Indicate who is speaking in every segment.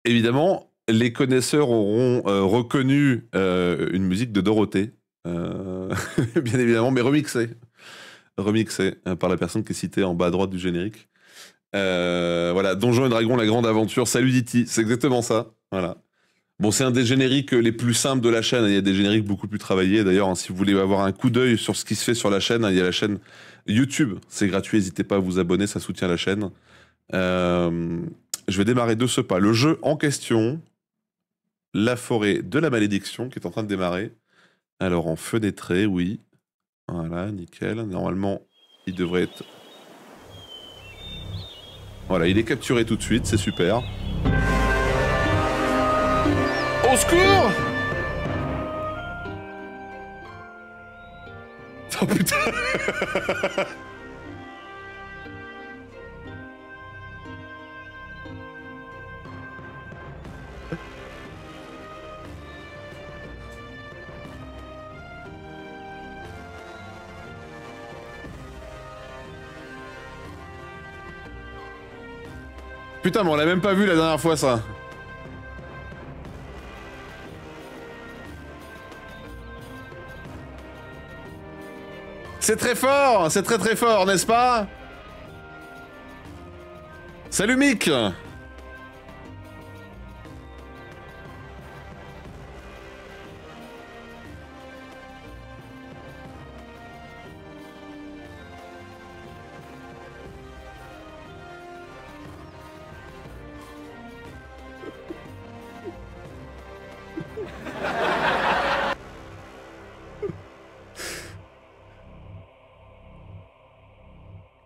Speaker 1: Évidemment, les connaisseurs auront reconnu une musique de Dorothée, bien évidemment, mais remixée. Remixée par la personne qui est citée en bas à droite du générique. Voilà, Donjons et Dragons, la grande aventure. Salut Diti, c'est exactement ça. Voilà. Bon, c'est un des génériques les plus simples de la chaîne. Il y a des génériques beaucoup plus travaillés. D'ailleurs, hein, si vous voulez avoir un coup d'œil sur ce qui se fait sur la chaîne, hein, il y a la chaîne YouTube. C'est gratuit, n'hésitez pas à vous abonner, ça soutient la chaîne. Je vais démarrer de ce pas. Le jeu en question, La forêt de la malédiction, qui est en train de démarrer. Alors, en fenêtré, oui. Voilà, nickel. Normalement, il devrait être... Voilà, il est capturé tout de suite, c'est super. Au secours! Oh putain! Putain, mais on l'a même pas vu la dernière fois, ça. C'est très fort, c'est très très fort, n'est-ce pas? Salut Mick!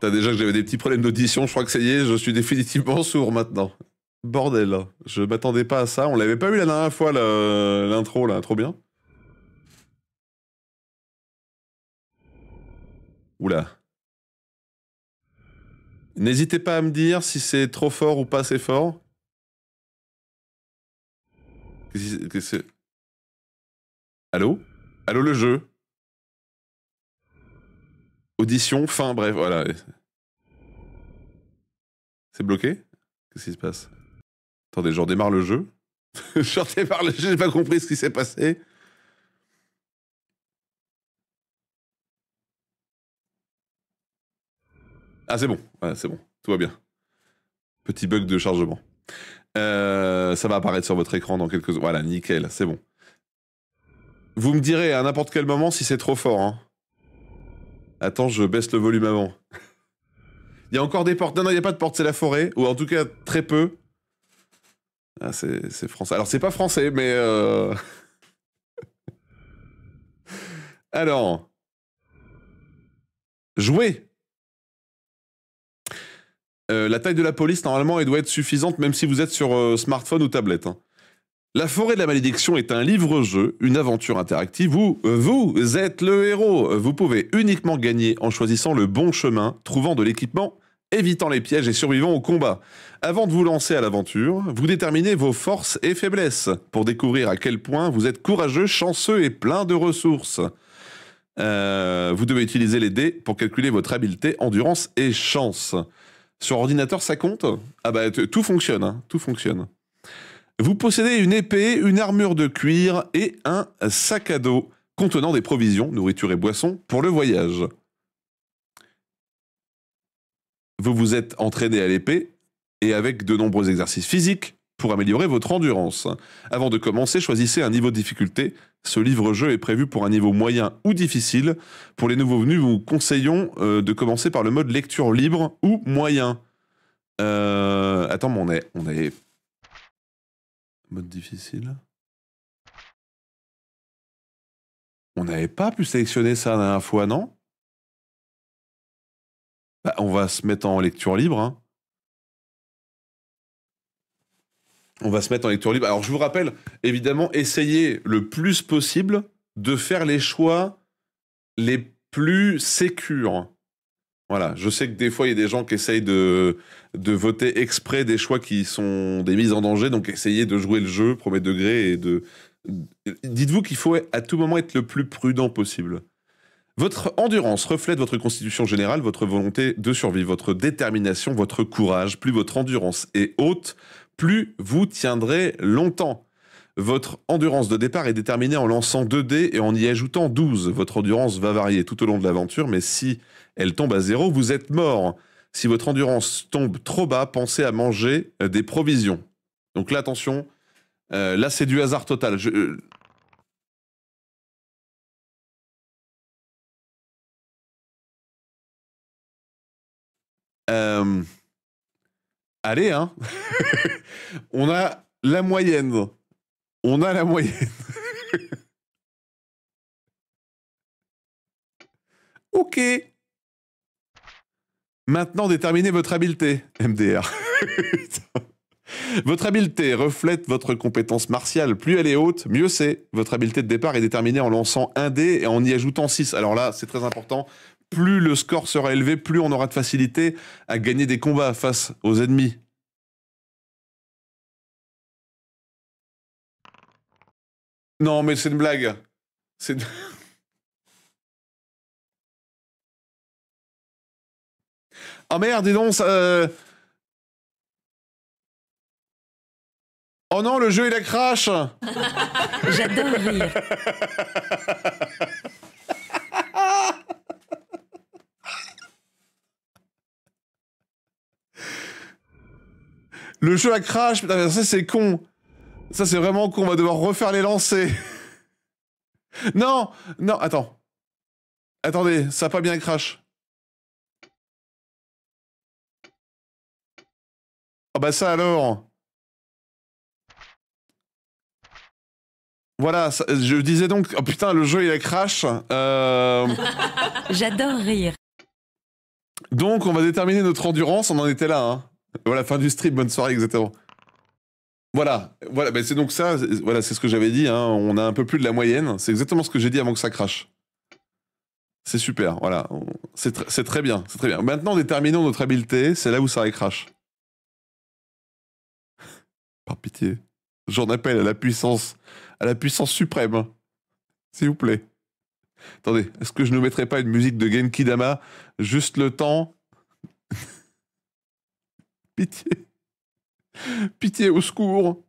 Speaker 1: T'as déjà que j'avais des petits problèmes d'audition, je crois que ça y est, je suis définitivement sourd maintenant. Bordel, je m'attendais pas à ça, on l'avait pas vu la dernière fois l'intro là, trop bien. Oula. N'hésitez pas à me dire si c'est trop fort ou pas assez fort. Allô? Allô le jeu? Audition, fin, bref, voilà. C'est bloqué? Qu'est-ce qui se passe? Attendez, je redémarre le jeu. Je redémarre le jeu, j'ai pas compris ce qui s'est passé. Ah, c'est bon, ouais, c'est bon, tout va bien. Petit bug de chargement. Ça va apparaître sur votre écran dans quelques secondes. Voilà, nickel, c'est bon. Vous me direz à n'importe quel moment si c'est trop fort. Hein. Attends, je baisse le volume avant. Il y a encore des portes. Non, non, il n'y a pas de porte, c'est la forêt. Ou en tout cas, très peu. Ah, c'est français. Alors, c'est pas français, mais... Alors... Jouer. La taille de la police, normalement, elle doit être suffisante, même si vous êtes sur smartphone ou tablette. Hein. La forêt de la malédiction est un livre-jeu, une aventure interactive où vous êtes le héros. Vous pouvez uniquement gagner en choisissant le bon chemin, trouvant de l'équipement, évitant les pièges et survivant au combat. Avant de vous lancer à l'aventure, vous déterminez vos forces et faiblesses pour découvrir à quel point vous êtes courageux, chanceux et plein de ressources. Vous devez utiliser les dés pour calculer votre habileté, endurance et chance. Sur ordinateur, ça compte? Ah bah, tout fonctionne, hein, tout fonctionne. Vous possédez une épée, une armure de cuir et un sac à dos contenant des provisions, nourriture et boissons pour le voyage. Vous vous êtes entraîné à l'épée et avec de nombreux exercices physiques pour améliorer votre endurance. Avant de commencer, choisissez un niveau de difficulté. Ce livre-jeu est prévu pour un niveau moyen ou difficile. Pour les nouveaux venus, nous vous conseillons de commencer par le mode lecture libre ou moyen. Attends, mais on est... Mode difficile. On n'avait pas pu sélectionner ça la dernière fois, non? Bah, on va se mettre en lecture libre. Hein. On va se mettre en lecture libre. Alors, je vous rappelle, évidemment, essayez le plus possible de faire les choix les plus sécures. Voilà, je sais que des fois, il y a des gens qui essayent de voter exprès des choix qui sont des mises en danger, donc essayez de jouer le jeu, premier degré, et de... Dites-vous qu'il faut à tout moment être le plus prudent possible. Votre endurance reflète votre constitution générale, votre volonté de survivre, votre détermination, votre courage. Plus votre endurance est haute, plus vous tiendrez longtemps. Votre endurance de départ est déterminée en lançant 2 dés et en y ajoutant 12. Votre endurance va varier tout au long de l'aventure, mais si elle tombe à 0, vous êtes mort. Si votre endurance tombe trop bas, pensez à manger des provisions. Donc là, attention, là c'est du hasard total. Allez, hein. On a la moyenne. On a la moyenne. Ok. Maintenant, déterminez votre habileté, MDR. Votre habileté reflète votre compétence martiale. Plus elle est haute, mieux c'est. Votre habileté de départ est déterminée en lançant un dé et en y ajoutant 6. Alors là, c'est très important. Plus le score sera élevé, plus on aura de facilité à gagner des combats face aux ennemis. Non, mais c'est une blague. C'est... Oh merde, dis donc, ça... Oh non, le jeu, il a crash.
Speaker 2: J'adore rire.
Speaker 1: Le jeu a crash, putain, ça c'est con. Ça c'est vraiment con, on va devoir refaire les lancers. Non, non, attends. Attendez, ça a pas bien crash. Oh bah ça alors. Voilà, ça, je disais donc, oh putain, le jeu il a crash.
Speaker 2: J'adore rire.
Speaker 1: Donc on va déterminer notre endurance, on en était là, hein. Voilà, fin du stream, bonne soirée, exactement. Voilà, voilà, bah c'est donc ça, voilà, c'est ce que j'avais dit, hein, on a un peu plus de la moyenne, c'est exactement ce que j'ai dit avant que ça crache. C'est super, voilà, c'est très bien, c'est très bien. Maintenant, déterminons notre habileté, c'est là où ça crache. Par pitié, j'en appelle à la puissance suprême, s'il vous plaît. Attendez, est-ce que je ne mettrai pas une musique de Genki Dama, juste le temps? Pitié. Pitié, au secours.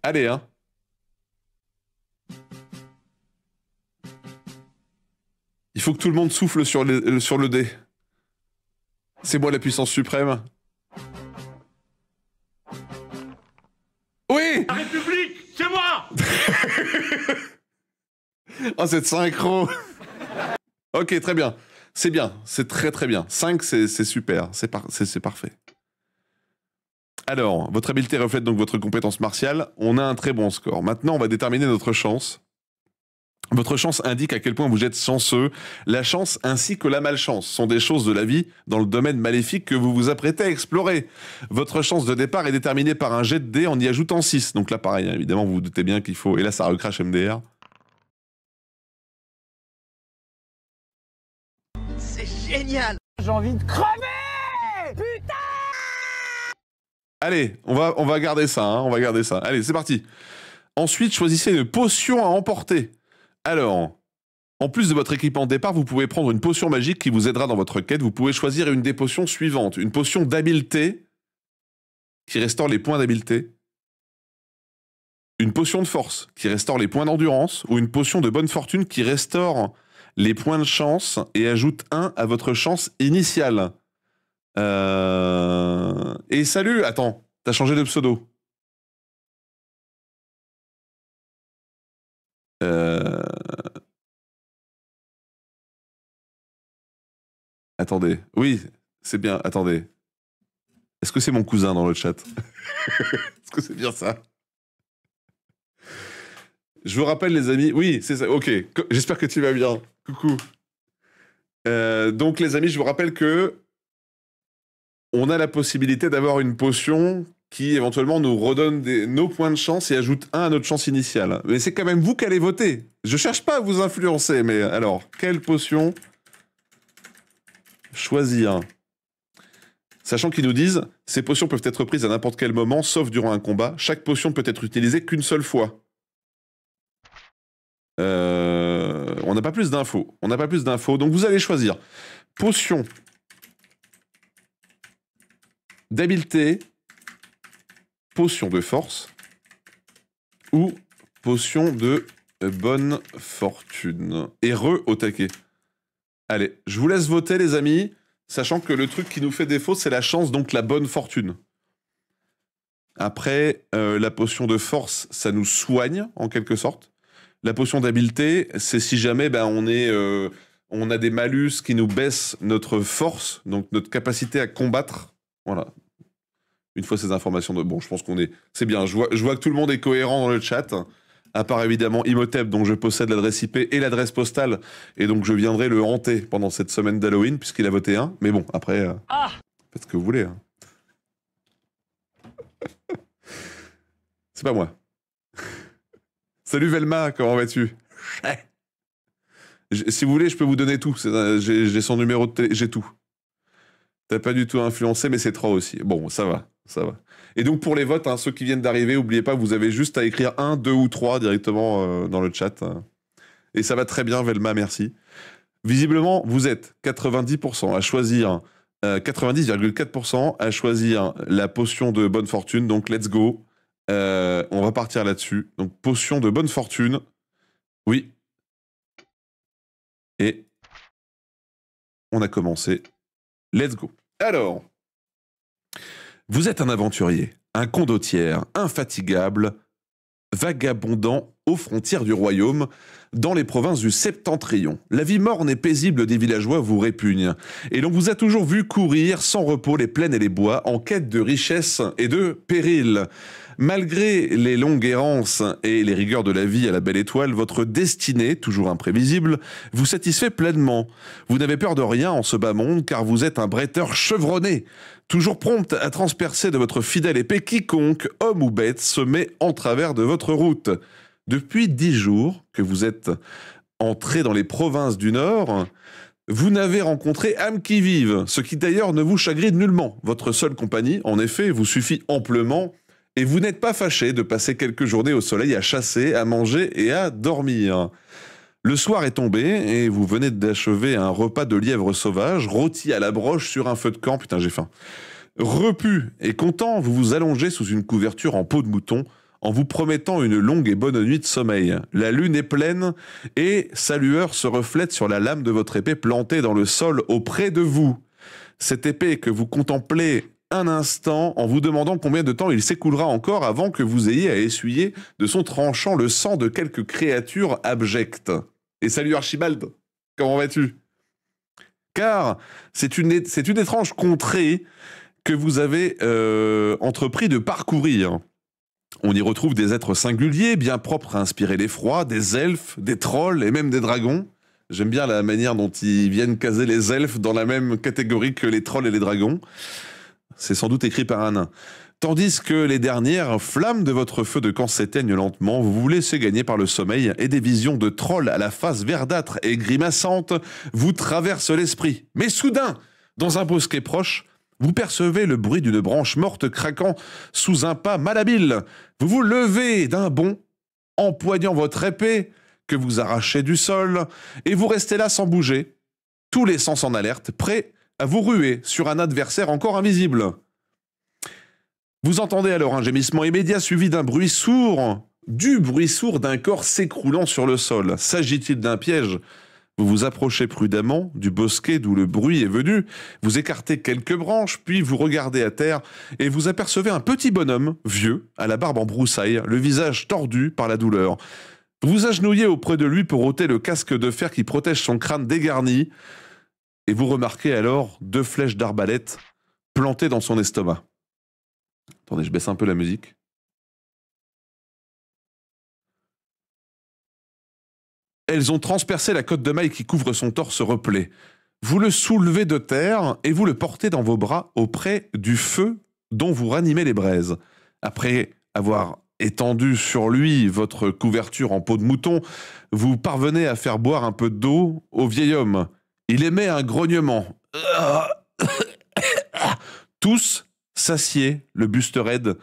Speaker 1: Allez, hein. Il faut que tout le monde souffle sur le dé. C'est moi la puissance suprême. Oui!
Speaker 3: La République, c'est moi!
Speaker 1: Oh, cette synchro! Ok, très bien. C'est bien, c'est très très bien. 5, c'est super, c'est parfait. Alors, votre habileté reflète donc votre compétence martiale. On a un très bon score. Maintenant, on va déterminer notre chance. Votre chance indique à quel point vous êtes chanceux. La chance ainsi que la malchance sont des choses de la vie dans le domaine maléfique que vous vous apprêtez à explorer. Votre chance de départ est déterminée par un jet de dés en y ajoutant 6. Donc là, pareil, hein, évidemment, vous vous doutez bien qu'il faut... Et là, ça recrache MDR.
Speaker 4: C'est génial! J'ai envie de crever! Putain!
Speaker 1: Allez, on va garder ça, hein, on va garder ça. Allez, c'est parti. Ensuite, choisissez une potion à emporter. Alors, en plus de votre équipement de départ, vous pouvez prendre une potion magique qui vous aidera dans votre quête. Vous pouvez choisir une des potions suivantes. Une potion d'habileté qui restaure les points d'habileté. Une potion de force qui restaure les points d'endurance. Ou une potion de bonne fortune qui restaure les points de chance et ajoute 1 à votre chance initiale. Et salut, attends, t'as changé de pseudo. Attendez, oui, c'est bien, attendez. Est-ce que c'est mon cousin dans le chat? Est-ce que c'est bien ça? Je vous rappelle les amis, oui, c'est ça, ok, j'espère que tu vas bien. Coucou. Donc les amis, je vous rappelle que on a la possibilité d'avoir une potion qui éventuellement nous redonne nos points de chance et ajoute 1 à notre chance initiale. Mais c'est quand même vous qui allez voter. Je cherche pas à vous influencer, mais alors, quelle potion choisir? Sachant qu'ils nous disent, ces potions peuvent être prises à n'importe quel moment, sauf durant un combat. Chaque potion ne peut être utilisée qu'une seule fois. On On n'a pas plus d'infos. On n'a pas plus d'infos. Donc vous allez choisir potion d'habileté, potion de force ou potion de bonne fortune. Et au taquet. Allez, je vous laisse voter les amis, sachant que le truc qui nous fait défaut, c'est la chance, donc la bonne fortune. Après, la potion de force, ça nous soigne, en quelque sorte. La potion d'habileté, c'est si jamais on a des malus qui nous baissent notre force, donc notre capacité à combattre. Voilà. Une fois ces informations de... Bon, je pense qu'on est... C'est bien, je vois que tout le monde est cohérent dans le chat, à part évidemment Imhotep, dont je possède l'adresse IP et l'adresse postale, et donc je viendrai le hanter pendant cette semaine d'Halloween, puisqu'il a voté un. Mais bon, après, faites ce que vous voulez. Hein. C'est pas moi. Salut Velma, comment vas-tu? Si vous voulez, je peux vous donner tout. J'ai son numéro de télé, j'ai tout. T'as pas du tout influencé, mais c'est trop aussi. Bon, ça va, ça va. Et donc pour les votes, hein, ceux qui viennent d'arriver, n'oubliez pas, vous avez juste à écrire 1, 2 ou 3 directement dans le chat. Et ça va très bien, Velma, merci. Visiblement, vous êtes 90% à choisir, 90,4% à choisir la potion de bonne fortune, donc let's go. On va partir là-dessus. Donc, potion de bonne fortune. Oui. Et on a commencé. Let's go. Alors, vous êtes un aventurier, un condottière, infatigable, vagabondant aux frontières du royaume, dans les provinces du Septentrion. La vie morne et paisible des villageois vous répugne, et l'on vous a toujours vu courir sans repos les plaines et les bois, en quête de richesse et de péril. Malgré les longues errances et les rigueurs de la vie à la belle étoile, votre destinée, toujours imprévisible, vous satisfait pleinement. Vous n'avez peur de rien en ce bas monde, car vous êtes un bretteur chevronné, toujours prompt à transpercer de votre fidèle épée quiconque, homme ou bête, se met en travers de votre route. Depuis 10 jours que vous êtes entré dans les provinces du Nord, vous n'avez rencontré âme qui vive, ce qui d'ailleurs ne vous chagrine nullement. Votre seule compagnie, en effet, vous suffit amplement, et vous n'êtes pas fâché de passer quelques journées au soleil à chasser, à manger et à dormir. Le soir est tombé, et vous venez d'achever un repas de lièvre sauvage, rôti à la broche sur un feu de camp, putain j'ai faim. Repu et content, vous vous allongez sous une couverture en peau de mouton, en vous promettant une longue et bonne nuit de sommeil. La lune est pleine et sa lueur se reflète sur la lame de votre épée plantée dans le sol auprès de vous. Cette épée que vous contemplez un instant en vous demandant combien de temps il s'écoulera encore avant que vous ayez à essuyer de son tranchant le sang de quelques créatures abjectes. Et salut Archibald, comment vas-tu? Car c'est une étrange contrée que vous avez entrepris de parcourir. On y retrouve des êtres singuliers, bien propres à inspirer l'effroi, des elfes, des trolls et même des dragons. J'aime bien la manière dont ils viennent caser les elfes dans la même catégorie que les trolls et les dragons. C'est sans doute écrit par un nain. Tandis que les dernières flammes de votre feu de camp s'éteignent lentement, vous vous laissez gagner par le sommeil et des visions de trolls à la face verdâtre et grimaçante vous traversent l'esprit. Mais soudain, dans un bosquet proche, vous percevez le bruit d'une branche morte craquant sous un pas malhabile. Vous vous levez d'un bond, empoignant votre épée que vous arrachez du sol, et vous restez là sans bouger, tous les sens en alerte, prêts à vous ruer sur un adversaire encore invisible. Vous entendez alors un gémissement immédiat suivi d'un bruit sourd, d'un corps s'écroulant sur le sol. S'agit-il d'un piège ? Vous vous approchez prudemment du bosquet d'où le bruit est venu, vous écartez quelques branches, puis vous regardez à terre et vous apercevez un petit bonhomme, vieux, à la barbe en broussailles, le visage tordu par la douleur. Vous vous agenouillez auprès de lui pour ôter le casque de fer qui protège son crâne dégarni, et vous remarquez alors 2 flèches d'arbalète plantées dans son estomac. Attendez, je baisse un peu la musique. Elles ont transpercé la côte de maille qui couvre son torse replé. Vous le soulevez de terre et vous le portez dans vos bras auprès du feu dont vous ranimez les braises. Après avoir étendu sur lui votre couverture en peau de mouton, vous parvenez à faire boire un peu d'eau au vieil homme. Il émet un grognement. Tous s'assied, le buste raide,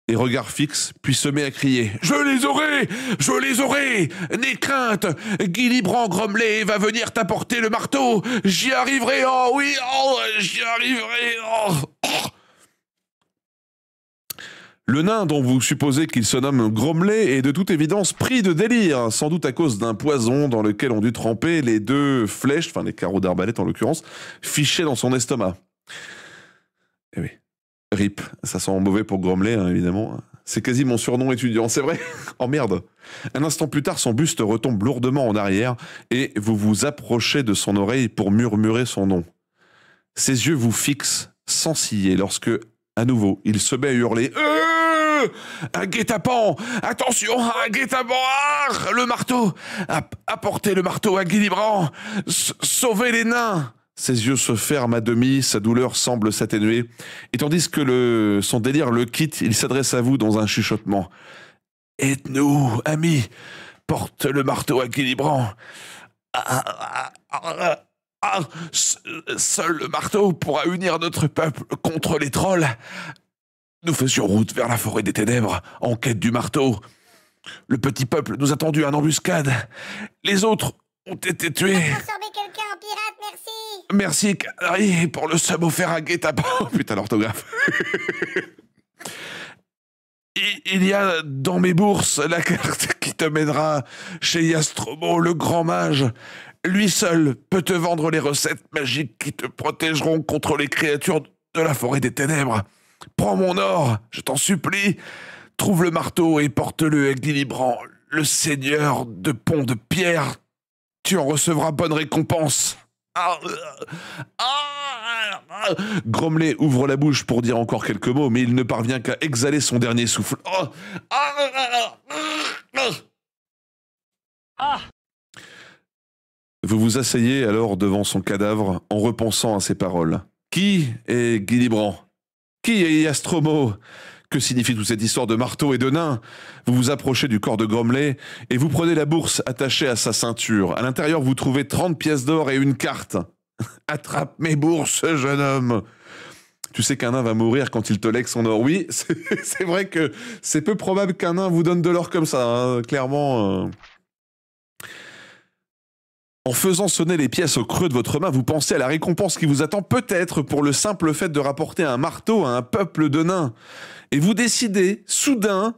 Speaker 1: et regard fixe, puis se met à crier « Je les aurai! Je les aurai! N'aie crainte! Guy Librand Grommelé va venir t'apporter le marteau! J'y arriverai! Oh oui! Oh, j'y arriverai! Oh. Le nain, dont vous supposez qu'il se nomme Grommelé, est de toute évidence pris de délire, sans doute à cause d'un poison dans lequel ont dû tremper les 2 flèches, enfin les carreaux d'arbalète en l'occurrence, fichés dans son estomac. Eh oui. RIP, ça sent mauvais pour Grommelé, hein, évidemment. C'est quasi mon surnom étudiant, c'est vrai. Oh merde. Un instant plus tard, son buste retombe lourdement en arrière et vous vous approchez de son oreille pour murmurer son nom. Ses yeux vous fixent sans ciller lorsque, à nouveau, il se met à hurler « Un guet-apens! Attention, un guet-apens! Ah, le marteau! Apportez le marteau à Guy Librand! Sauvez les nains !» Ses yeux se ferment à demi, sa douleur semble s'atténuer, et tandis que son délire le quitte, il s'adresse à vous dans un chuchotement. « Aide-nous, ami, porte le marteau à Guy Librand. Seul le marteau pourra unir notre peuple contre les trolls. Nous faisions route vers la forêt des ténèbres, en quête du marteau. Le petit peuple nous a tendu en embuscade. Les autres ont été tués. »
Speaker 3: Transformer quelqu'un en pirate, merci.
Speaker 1: Merci, Canary, pour le sub offert à guet-apens. Putain, l'orthographe. Il y a dans mes bourses la carte qui te mènera chez Yastromo, le grand mage. Lui seul peut te vendre les recettes magiques qui te protégeront contre les créatures de la forêt des ténèbres. Prends mon or, je t'en supplie. Trouve le marteau et porte-le à Guy Librand, le seigneur de Pont de Pierre. Tu en recevras bonne récompense. Grommelé ouvre la bouche pour dire encore quelques mots, mais il ne parvient qu'à exhaler son dernier souffle. Vous vous asseyez alors devant son cadavre en repensant à ses paroles. Qui est Guy Librand? Qui est Yastromo? Que signifie toute cette histoire de marteau et de nain? Vous vous approchez du corps de Grommelé et vous prenez la bourse attachée à sa ceinture. À l'intérieur, vous trouvez 30 pièces d'or et une carte. Attrape mes bourses, jeune homme. Tu sais qu'un nain va mourir quand il te lègue son or. Oui, c'est vrai que c'est peu probable qu'un nain vous donne de l'or comme ça, hein, clairement. En faisant sonner les pièces au creux de votre main, vous pensez à la récompense qui vous attend peut-être pour le simple fait de rapporter un marteau à un peuple de nains. Et vous décidez, soudain,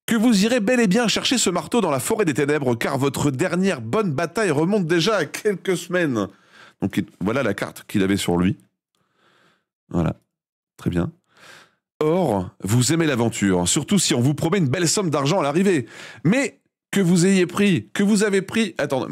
Speaker 1: que vous irez bel et bien chercher ce marteau dans la forêt des ténèbres, car votre dernière bonne bataille remonte déjà à quelques semaines. Donc voilà la carte qu'il avait sur lui. Voilà, très bien. Or, vous aimez l'aventure, surtout si on vous promet une belle somme d'argent à l'arrivée. Mais que vous ayez pris, que vous avez pris... Attendez,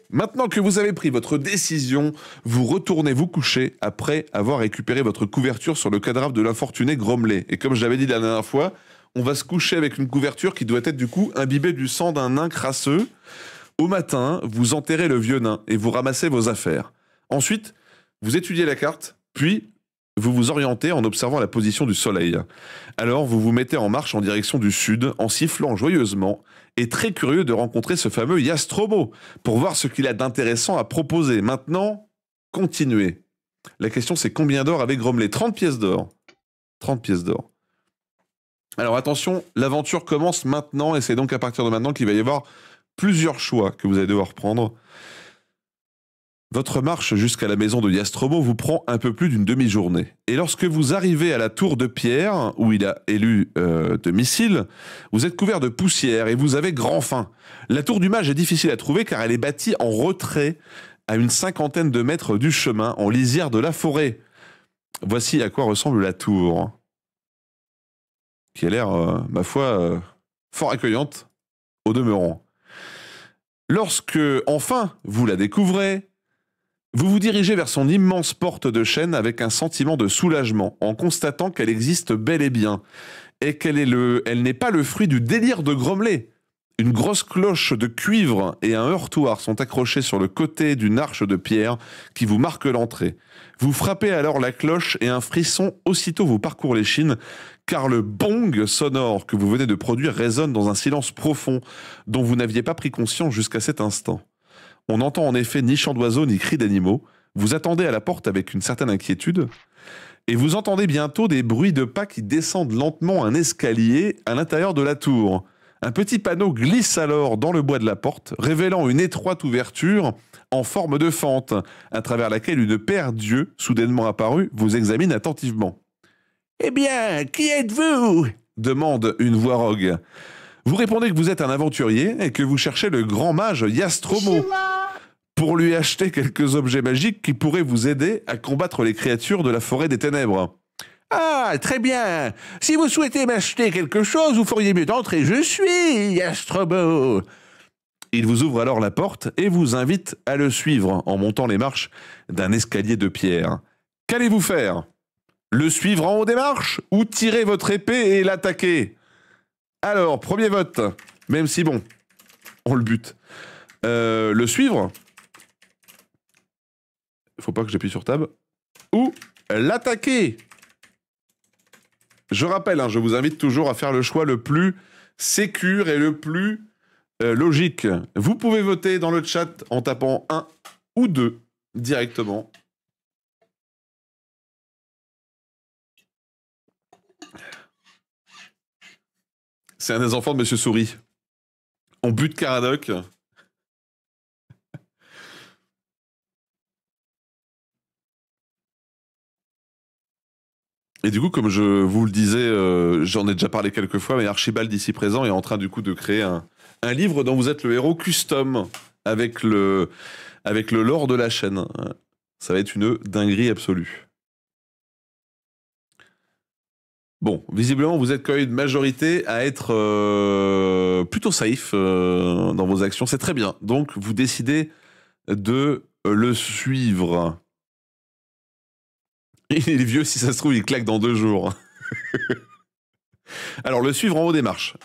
Speaker 1: maintenant que vous avez pris votre décision, vous retournez vous coucher après avoir récupéré votre couverture sur le cadavre de l'infortuné Grommelé. Et comme je l'avais dit la dernière fois, on va se coucher avec une couverture qui doit être du coup imbibée du sang d'un nain crasseux. Au matin, vous enterrez le vieux nain et vous ramassez vos affaires. Ensuite, vous étudiez la carte, puis vous vous orientez en observant la position du soleil. Alors vous vous mettez en marche en direction du sud, en sifflant joyeusement, et très curieux de rencontrer ce fameux Yastromo, pour voir ce qu'il a d'intéressant à proposer. Maintenant, continuez. La question c'est combien d'or avait Grommelé? 30 pièces d'or. 30 pièces d'or. Alors attention, l'aventure commence maintenant, et c'est donc à partir de maintenant qu'il va y avoir plusieurs choix que vous allez devoir prendre. Votre marche jusqu'à la maison de Yastromo vous prend un peu plus d'une demi-journée. Et lorsque vous arrivez à la tour de pierre, où il a élu domicile, vous êtes couvert de poussière et vous avez grand faim. La tour du mage est difficile à trouver car elle est bâtie en retrait à une 50aine de mètres du chemin, en lisière de la forêt. Voici à quoi ressemble la tour, qui a l'air, ma foi, fort accueillante au demeurant. Lorsque, enfin, vous la découvrez, vous vous dirigez vers son immense porte de chêne avec un sentiment de soulagement en constatant qu'elle existe bel et bien et elle n'est pas le fruit du délire de Grommelé. Une grosse cloche de cuivre et un heurtoir sont accrochés sur le côté d'une arche de pierre qui vous marque l'entrée. Vous frappez alors la cloche et un frisson aussitôt vous parcourt l'échine car le bong sonore que vous venez de produire résonne dans un silence profond dont vous n'aviez pas pris conscience jusqu'à cet instant. On n'entend en effet ni chant d'oiseaux ni cris d'animaux. Vous attendez à la porte avec une certaine inquiétude. Et vous entendez bientôt des bruits de pas qui descendent lentement un escalier à l'intérieur de la tour. Un petit panneau glisse alors dans le bois de la porte, révélant une étroite ouverture en forme de fente, à travers laquelle une paire d'yeux, soudainement apparus, vous examine attentivement. « Eh bien, qui êtes-vous » demande une voix rogue. Vous répondez que vous êtes un aventurier et que vous cherchez le grand mage Yastromo pour lui acheter quelques objets magiques qui pourraient vous aider à combattre les créatures de la forêt des ténèbres. « Ah, très bien. Si vous souhaitez m'acheter quelque chose, vous feriez mieux d'entrer. Je suis Yastromo. » Il vous ouvre alors la porte et vous invite à le suivre en montant les marches d'un escalier de pierre. Qu'allez-vous faire ? Le suivre en haut des marches ou tirer votre épée et l'attaquer ? Alors, premier vote, même si bon, on le bute. Le suivre ? Faut pas que j'appuie sur tab. Ou l'attaquer ? Je rappelle, je vous invite toujours à faire le choix le plus sécure et le plus logique. Vous pouvez voter dans le chat en tapant 1 ou 2 directement. C'est un des enfants de Monsieur Souris. On bute Caradoc. Et du coup, comme je vous le disais, j'en ai déjà parlé quelques fois, mais Archibald ici présent est en train du coup de créer un livre dont vous êtes le héros custom avec le lore de la chaîne. Ça va être une dinguerie absolue. Bon, visiblement, vous êtes quand même une majorité à être plutôt safe dans vos actions. C'est très bien. Donc, vous décidez de le suivre. Il est vieux, si ça se trouve, il claque dans 2 jours. Alors, le suivre en haut des marches.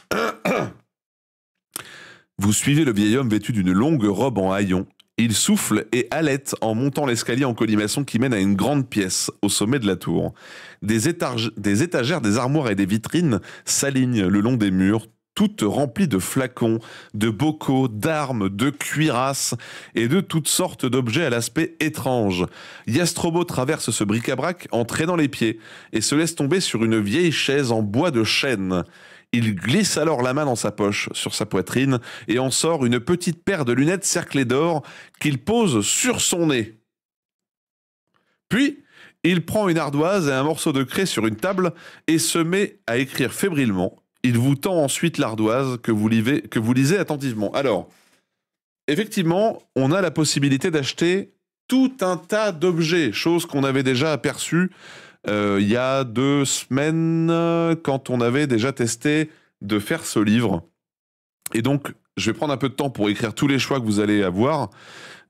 Speaker 1: Vous suivez le vieil homme vêtu d'une longue robe en haillons. Il souffle et halète en montant l'escalier en colimaçon qui mène à une grande pièce au sommet de la tour. Des étagères, des armoires et des vitrines s'alignent le long des murs, toutes remplies de flacons, de bocaux, d'armes, de cuirasses et de toutes sortes d'objets à l'aspect étrange. Yastromo traverse ce bric-à-brac en traînant les pieds et se laisse tomber sur une vieille chaise en bois de chêne. Il glisse alors la main dans sa poche, sur sa poitrine, et en sort une petite paire de lunettes cerclées d'or qu'il pose sur son nez. Puis, il prend une ardoise et un morceau de craie sur une table et se met à écrire fébrilement. Il vous tend ensuite l'ardoise que vous lisez attentivement. Alors, effectivement, on a la possibilité d'acheter tout un tas d'objets, chose qu'on avait déjà aperçue il y a 2 semaines, quand on avait déjà testé de faire ce livre. Et donc, je vais prendre un peu de temps pour écrire tous les choix que vous allez avoir.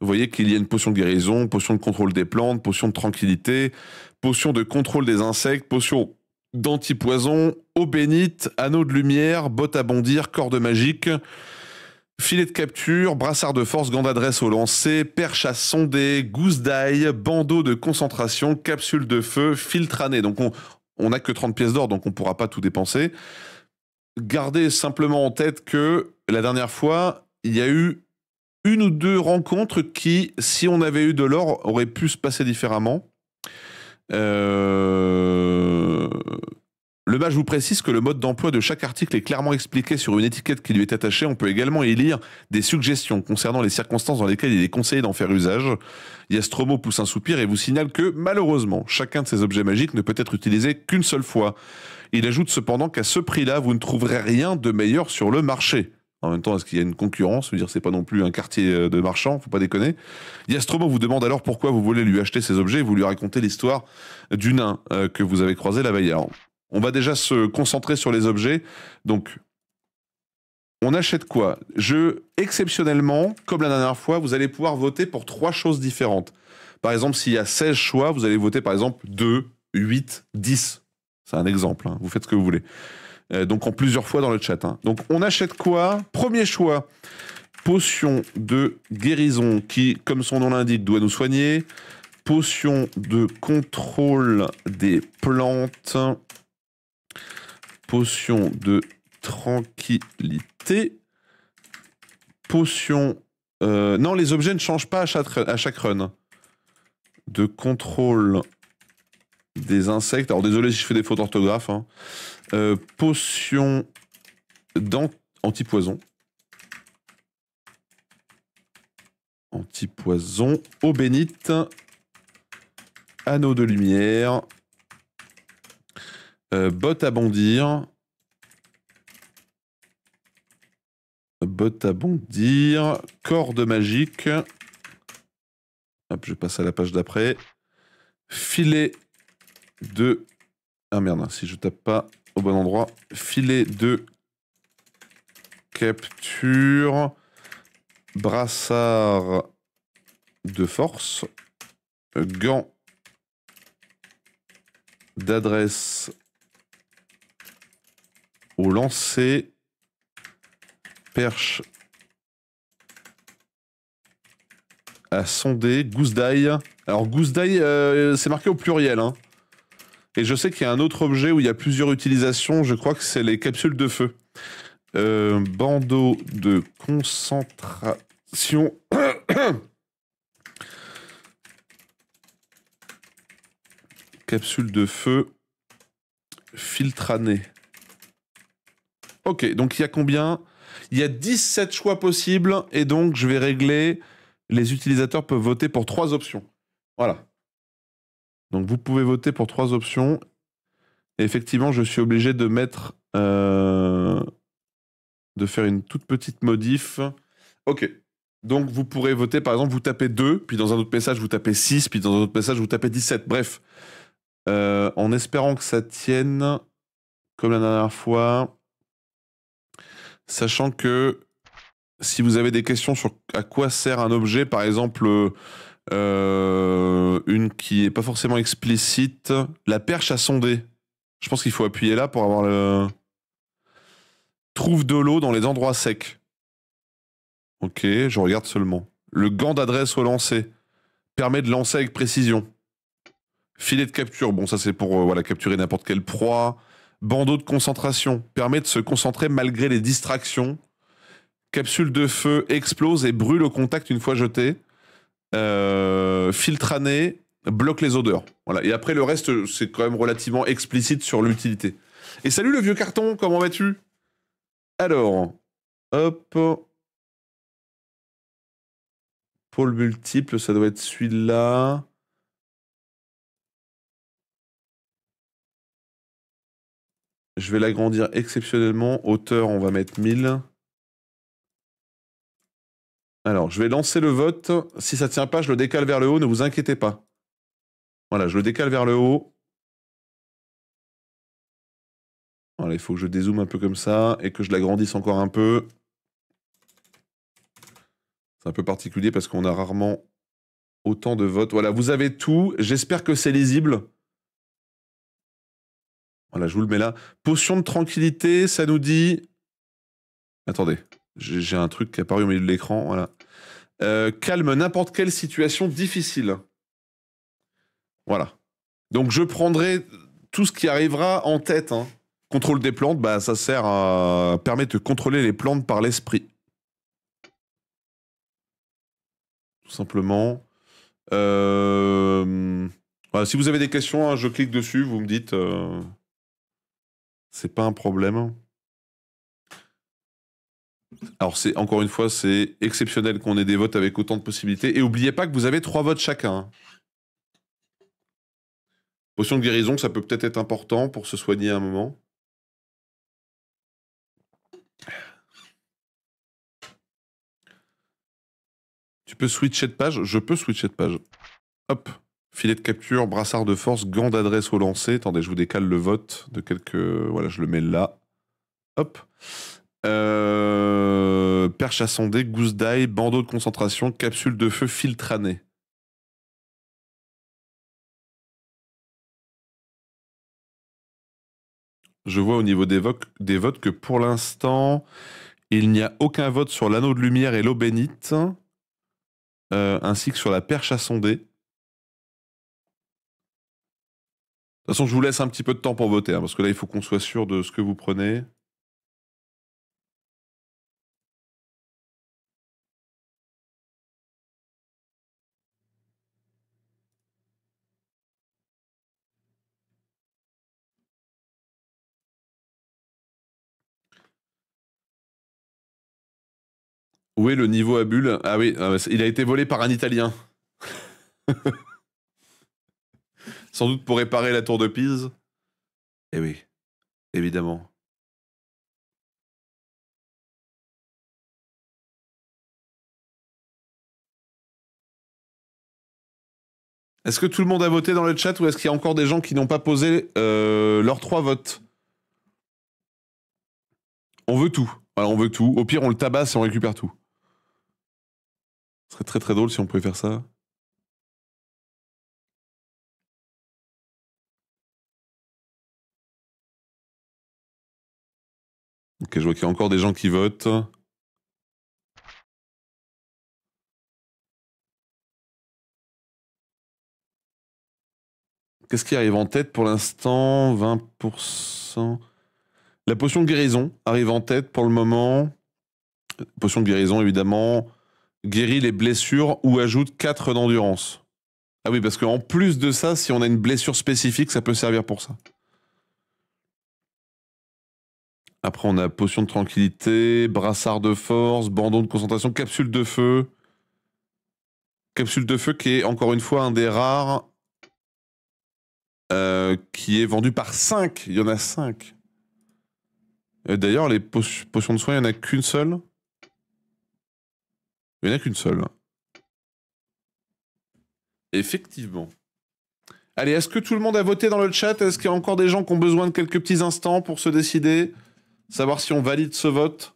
Speaker 1: Vous voyez qu'il y a une potion de guérison, potion de contrôle des plantes, potion de tranquillité, potion de contrôle des insectes, potion d'antipoison, eau bénite, anneau de lumière, botte à bondir, corde magique, filet de capture, brassard de force, gant d'adresse au lancer, perche à sonder, gousse d'ail, bandeau de concentration, capsule de feu, filtre à nez. Donc on n'a que 30 pièces d'or, donc on ne pourra pas tout dépenser. Gardez simplement en tête que la dernière fois, il y a eu 1 ou 2 rencontres qui, si on avait eu de l'or, auraient pu se passer différemment. Le mage vous précise que le mode d'emploi de chaque article est clairement expliqué sur une étiquette qui lui est attachée. On peut également y lire des suggestions concernant les circonstances dans lesquelles il est conseillé d'en faire usage. Yastromo pousse un soupir et vous signale que, malheureusement, chacun de ces objets magiques ne peut être utilisé qu'une seule fois. Il ajoute cependant qu'à ce prix-là, vous ne trouverez rien de meilleur sur le marché. En même temps, est-ce qu'il y a une concurrence ? Je veux dire, c'est pas non plus un quartier de marchands, faut pas déconner. Yastromo vous demande alors pourquoi vous voulez lui acheter ces objets et vous lui racontez l'histoire du nain que vous avez croisé la veille. Alors, on va déjà se concentrer sur les objets. Donc, on achète quoi ? Exceptionnellement, comme la dernière fois, vous allez pouvoir voter pour 3 choses différentes. Par exemple, s'il y a 16 choix, vous allez voter par exemple 2, 8, 10. C'est un exemple, vous faites ce que vous voulez. Donc en plusieurs fois dans le chat. Donc on achète quoi ? Premier choix, potion de guérison qui, comme son nom l'indique, doit nous soigner. Potion de contrôle des plantes. Potion de tranquillité. Potion... non, les objets ne changent pas à chaque run. De contrôle des insectes. Alors désolé si je fais des fautes d'orthographe. Hein. Potion anti-poison. Anti-poison. Eau bénite. Anneau de lumière. Botte à bondir. Botte à bondir. Corde magique. Hop, je passe à la page d'après. Filet de... Ah merde, si je tape pas au bon endroit. Filet de capture. Brassard de force. Gants d'adresse au lancer. Perche à sonder. Gousse d'ail. Alors gousse d'ail, c'est marqué au pluriel. Hein. Et je sais qu'il y a un autre objet où il y a plusieurs utilisations. Je crois que c'est les capsules de feu. Bandeau de concentration. Capsule de feu. Filtre à nez. Ok, donc il y a combien? Il y a 17 choix possibles. Et donc, je vais régler... Les utilisateurs peuvent voter pour 3 options. Voilà. Donc, vous pouvez voter pour 3 options. Et effectivement, je suis obligé de mettre... de faire une toute petite modif. Ok. Donc, vous pourrez voter, par exemple, vous tapez 2, puis dans un autre message, vous tapez 6, puis dans un autre message, vous tapez 17. Bref. En espérant que ça tienne, comme la dernière fois, sachant que si vous avez des questions sur à quoi sert un objet, par exemple, une qui n'est pas forcément explicite, la perche à sonder. Je pense qu'il faut appuyer là pour avoir le... Trouve de l'eau dans les endroits secs. Ok, je regarde seulement. Le gant d'adresse au lancer. Permet de lancer avec précision. Filet de capture. Bon, ça c'est pour voilà, capturer n'importe quelle proie. Bandeau de concentration. Permet de se concentrer malgré les distractions. Capsule de feu explose et brûle au contact une fois jeté. Filtre à nez. Bloque les odeurs. Voilà. Et après le reste, c'est quand même relativement explicite sur l'utilité. Et salut le vieux carton, comment vas-tu? Alors, hop. Pôle multiple, ça doit être celui-là. Je vais l'agrandir exceptionnellement. Hauteur, on va mettre 1000. Alors, je vais lancer le vote. Si ça ne tient pas, je le décale vers le haut. Ne vous inquiétez pas. Voilà, je le décale vers le haut. Voilà, il faut que je dézoome un peu comme ça et que je l'agrandisse encore un peu. C'est un peu particulier parce qu'on a rarement autant de votes. Voilà, vous avez tout. J'espère que c'est lisible. Voilà, je vous le mets là. Potion de tranquillité, ça nous dit... Attendez, j'ai un truc qui est apparu au milieu de l'écran. Voilà. Calme n'importe quelle situation difficile. Voilà. Donc je prendrai tout ce qui arrivera en tête. Hein. Contrôle des plantes, bah, ça sert à permettre de contrôler les plantes par l'esprit. Tout simplement. Voilà, si vous avez des questions, hein, je clique dessus, vous me dites... C'est pas un problème. Alors, c'est encore une fois, c'est exceptionnel qu'on ait des votes avec autant de possibilités. Et n'oubliez pas que vous avez 3 votes chacun. Potion de guérison, ça peut peut-être être important pour se soigner à un moment. Tu peux switcher de page? Je peux switcher de page. Hop. Filet de capture, brassard de force, gant d'adresse au lancer. Attendez, je vous décale le vote de quelques... Voilà, je le mets là. Hop. Perche à sonder, gousse d'ail, bandeau de concentration, capsule de feu, filtre à nez. Je vois au niveau des votes que pour l'instant, il n'y a aucun vote sur l'anneau de lumière et l'eau bénite, ainsi que sur la perche à sonder. De toute façon, je vous laisse un petit peu de temps pour voter, hein, parce que là, il faut qu'on soit sûr de ce que vous prenez. Où est le niveau à bulles? Ah oui, il a été volé par un Italien. Sans doute pour réparer la tour de Pise. Eh oui, évidemment. Est-ce que tout le monde a voté dans le chat ou est-ce qu'il y a encore des gens qui n'ont pas posé leurs 3 votes? On veut tout. Voilà, on veut tout. Au pire, on le tabasse et on récupère tout. Ce serait très très drôle si on pouvait faire ça. Ok, je vois qu'il y a encore des gens qui votent. Qu'est-ce qui arrive en tête pour l'instant? 20%. La potion de guérison arrive en tête pour le moment. Potion de guérison, évidemment. Guérit les blessures ou ajoute 4 d'endurance. Ah oui, parce qu'en plus de ça, si on a une blessure spécifique, ça peut servir pour ça. Après, on a potion de tranquillité, brassard de force, bandon de concentration, capsule de feu. Capsule de feu qui est, encore une fois, un des rares qui est vendu par 5. Il y en a 5. D'ailleurs, les potions de soin, il n'y en a qu'une seule. Il n'y en a qu'une seule. Effectivement. Allez, est-ce que tout le monde a voté dans le chat? Est-ce qu'il y a encore des gens qui ont besoin de quelques petits instants pour se décider? Savoir si on valide ce vote.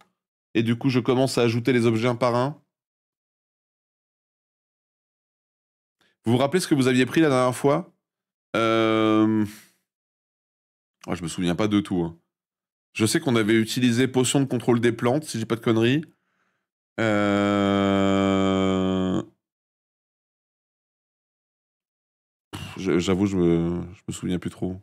Speaker 1: Et du coup, je commence à ajouter les objets un par un. Vous vous rappelez ce que vous aviez pris la dernière fois? Oh, je me souviens pas de tout. Hein. Je sais qu'on avait utilisé potion de contrôle des plantes, si j'ai pas de conneries. J'avoue, je me souviens plus trop.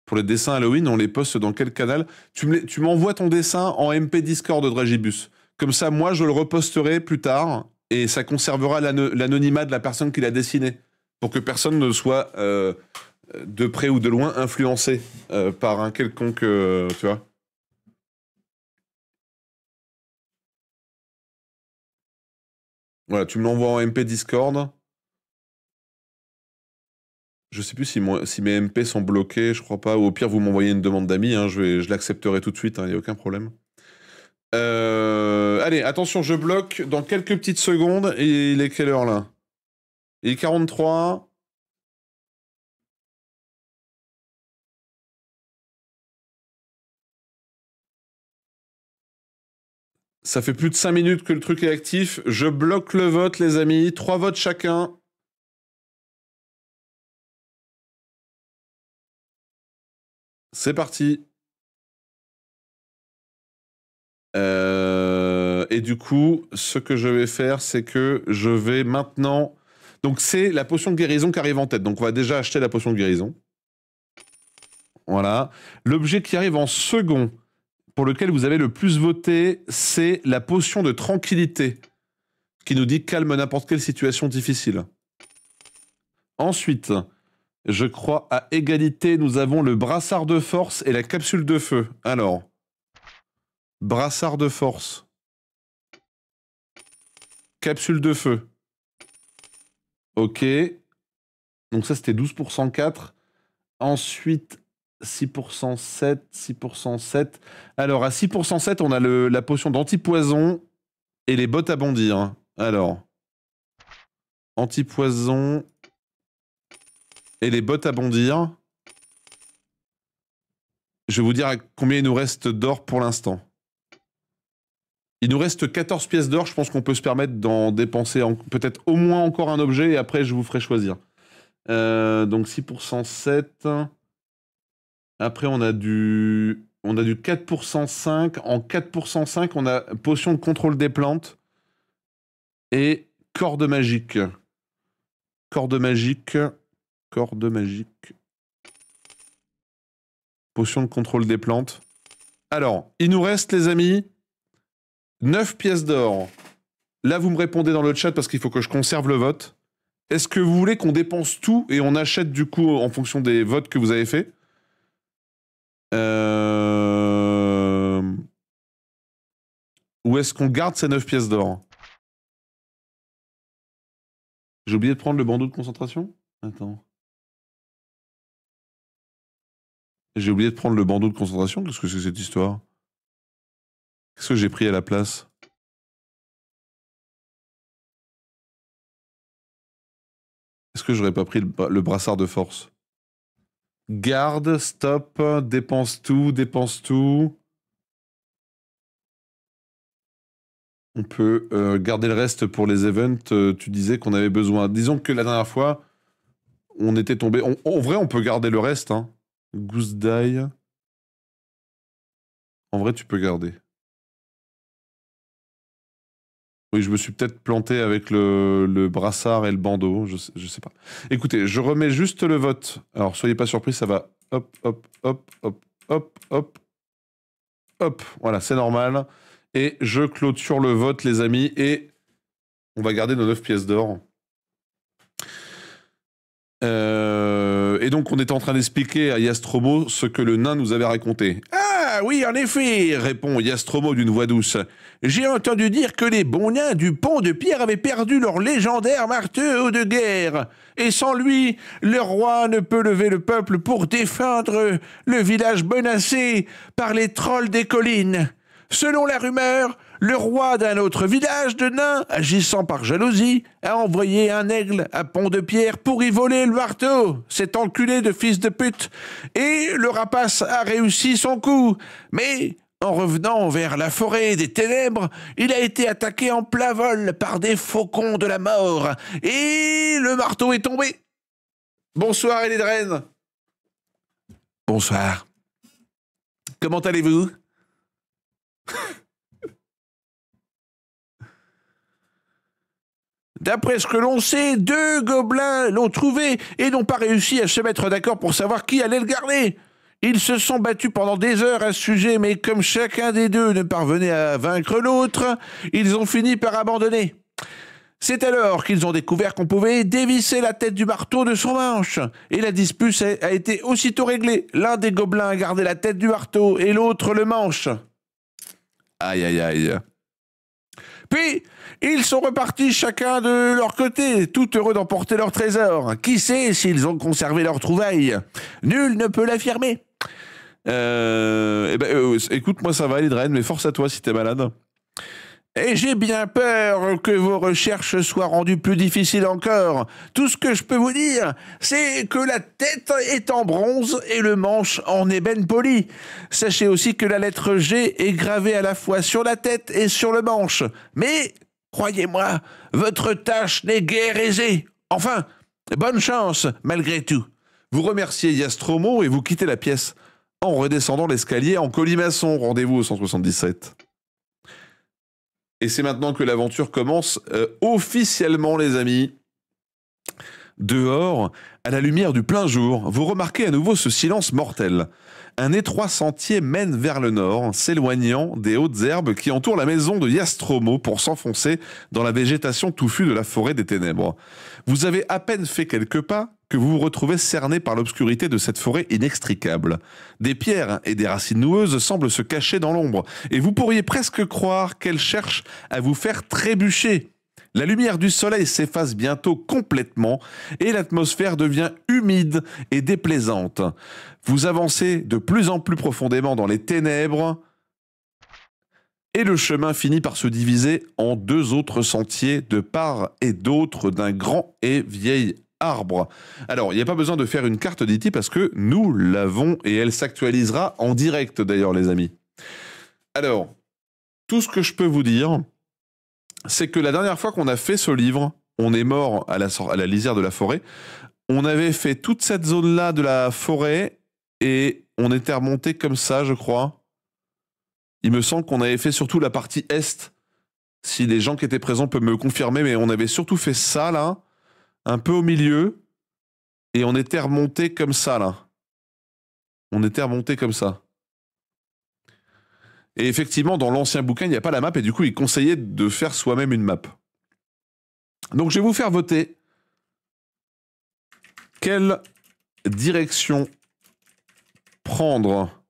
Speaker 1: Pour les dessins Halloween, on les poste dans quel canal? Tu m'envoies ton dessin en MP Discord de Dragibus. Comme ça, moi, je le reposterai plus tard et ça conservera l'anonymat de la personne qui l'a dessiné. Pour que personne ne soit, de près ou de loin, influencé par un quelconque... tu vois. Voilà, tu me l'envoies en MP Discord. Je sais plus si mes MP sont bloqués, je crois pas. Ou au pire, vous m'envoyez une demande d'amis, hein, je l'accepterai tout de suite, il n'y a aucun problème. Allez, attention, je bloque dans quelques petites secondes. Et il est quelle heure là? Il est 43. Ça fait plus de 5 minutes que le truc est actif. Je bloque le vote, les amis. 3 votes chacun. C'est parti. Et du coup, ce que je vais faire, c'est que je vais maintenant... Donc c'est la potion de guérison qui arrive en tête. Donc on va déjà acheter la potion de guérison. Voilà. L'objet qui arrive en second, pour lequel vous avez le plus voté, c'est la potion de tranquillité, qui nous dit calme n'importe quelle situation difficile. Ensuite, je crois à égalité, nous avons le brassard de force et la capsule de feu. Alors, brassard de force. Capsule de feu. Ok. Donc ça, c'était 12% 4. Ensuite, 6% 7, 6% 7. Alors, à 6% 7, on a la potion d'antipoison et les bottes à bondir. Alors, antipoison et les bottes à bondir. Je vais vous dire à combien il nous reste d'or pour l'instant. Il nous reste 14 pièces d'or. Je pense qu'on peut se permettre d'en dépenser peut-être au moins encore un objet et après, je vous ferai choisir. Donc 6% 7. Après, on a du 4% 5. En 4% 5, on a potion de contrôle des plantes et corde magique. Corde magique. Corde magique. Potion de contrôle des plantes. Alors, il nous reste, les amis, 9 pièces d'or. Là, vous me répondez dans le chat parce qu'il faut que je conserve le vote. Est-ce que vous voulez qu'on dépense tout et on achète du coup en fonction des votes que vous avez faits? Ou Ou est-ce qu'on garde ces 9 pièces d'or? J'ai oublié de prendre le bandeau de concentration? Attends. J'ai oublié de prendre le bandeau de concentration? Qu'est-ce que c'est cette histoire? Qu'est-ce que j'ai pris à la place? Est-ce que j'aurais pas pris le brassard de force? Garde, stop, dépense tout, dépense tout. On peut garder le reste pour les events. Tu disais qu'on avait besoin. Disons que la dernière fois, on était tombé. En vrai, on peut garder le reste. Hein. Goose die. En vrai, tu peux garder. Oui, je me suis peut-être planté avec le brassard et le bandeau. Je sais pas. Écoutez, je remets juste le vote. Alors, soyez pas surpris, ça va. Hop, hop, hop, hop, hop, hop. Hop, voilà, c'est normal. Et je clôture le vote, les amis, et on va garder nos 9 pièces d'or. Et donc, on était en train d'expliquer à Yastromo ce que le nain nous avait raconté. Ah oui, en effet, répond Yastromo d'une voix douce. J'ai entendu dire que les bons nains du pont de pierre avaient perdu leur légendaire marteau de guerre. Et sans lui, le roi ne peut lever le peuple pour défendre le village menacé par les trolls des collines. Selon la rumeur, le roi d'un autre village de nains, agissant par jalousie, a envoyé un aigle à Pont-de-Pierre pour y voler le marteau, cet enculé de fils de pute. Et le rapace a réussi son coup. Mais, en revenant vers la forêt des ténèbres, il a été attaqué en plein vol par des faucons de la mort. Et le marteau est tombé. Bonsoir, Elédren. Bonsoir. Comment allez-vous ? D'après ce que l'on sait, 2 gobelins l'ont trouvé et n'ont pas réussi à se mettre d'accord pour savoir qui allait le garder. Ils se sont battus pendant des heures à ce sujet, mais comme chacun des deux ne parvenait à vaincre l'autre, ils ont fini par abandonner. C'est alors qu'ils ont découvert qu'on pouvait dévisser la tête du marteau de son manche. Et la dispute a été aussitôt réglée. L'un des gobelins a gardé la tête du marteau et l'autre le manche. Aïe, aïe, aïe. Puis, ils sont repartis chacun de leur côté, tout heureux d'emporter leur trésor. Qui sait s'ils ont conservé leur trouvaille? Nul ne peut l'affirmer. Écoute, moi ça va, Elédren, mais force à toi si t'es malade. Et j'ai bien peur que vos recherches soient rendues plus difficiles encore. Tout ce que je peux vous dire, c'est que la tête est en bronze et le manche en ébène poli. Sachez aussi que la lettre G est gravée à la fois sur la tête et sur le manche. Mais, croyez-moi, votre tâche n'est guère aisée. Enfin, bonne chance, malgré tout. Vous remerciez Yastromo et vous quittez la pièce en redescendant l'escalier en colimaçon. Rendez-vous au 177. Et c'est maintenant que l'aventure commence officiellement, les amis. Dehors, à la lumière du plein jour, vous remarquez à nouveau ce silence mortel. Un étroit sentier mène vers le nord, s'éloignant des hautes herbes qui entourent la maison de Yastromo pour s'enfoncer dans la végétation touffue de la forêt des ténèbres. Vous avez à peine fait quelques pas que vous vous retrouvez cerné par l'obscurité de cette forêt inextricable. Des pierres et des racines noueuses semblent se cacher dans l'ombre, et vous pourriez presque croire qu'elles cherchent à vous faire trébucher. La lumière du soleil s'efface bientôt complètement, et l'atmosphère devient humide et déplaisante. Vous avancez de plus en plus profondément dans les ténèbres, et le chemin finit par se diviser en 2 autres sentiers de part et d'autre d'un grand et vieil arbre. Alors, il n'y a pas besoin de faire une carte d'E.T. parce que nous l'avons et elle s'actualisera en direct d'ailleurs, les amis. Alors, tout ce que je peux vous dire, c'est que la dernière fois qu'on a fait ce livre, on est mort à la lisière de la forêt, on avait fait toute cette zone-là de la forêt et on était remonté comme ça, je crois. Il me semble qu'on avait fait surtout la partie est. Si les gens qui étaient présents peuvent me confirmer, mais on avait surtout fait ça, là, un peu au milieu, et on était remonté comme ça, là. On était remonté comme ça. Et effectivement, dans l'ancien bouquin, il n'y a pas la map, et du coup, il conseillait de faire soi-même une map. Donc, je vais vous faire voter. Quelle direction prendre?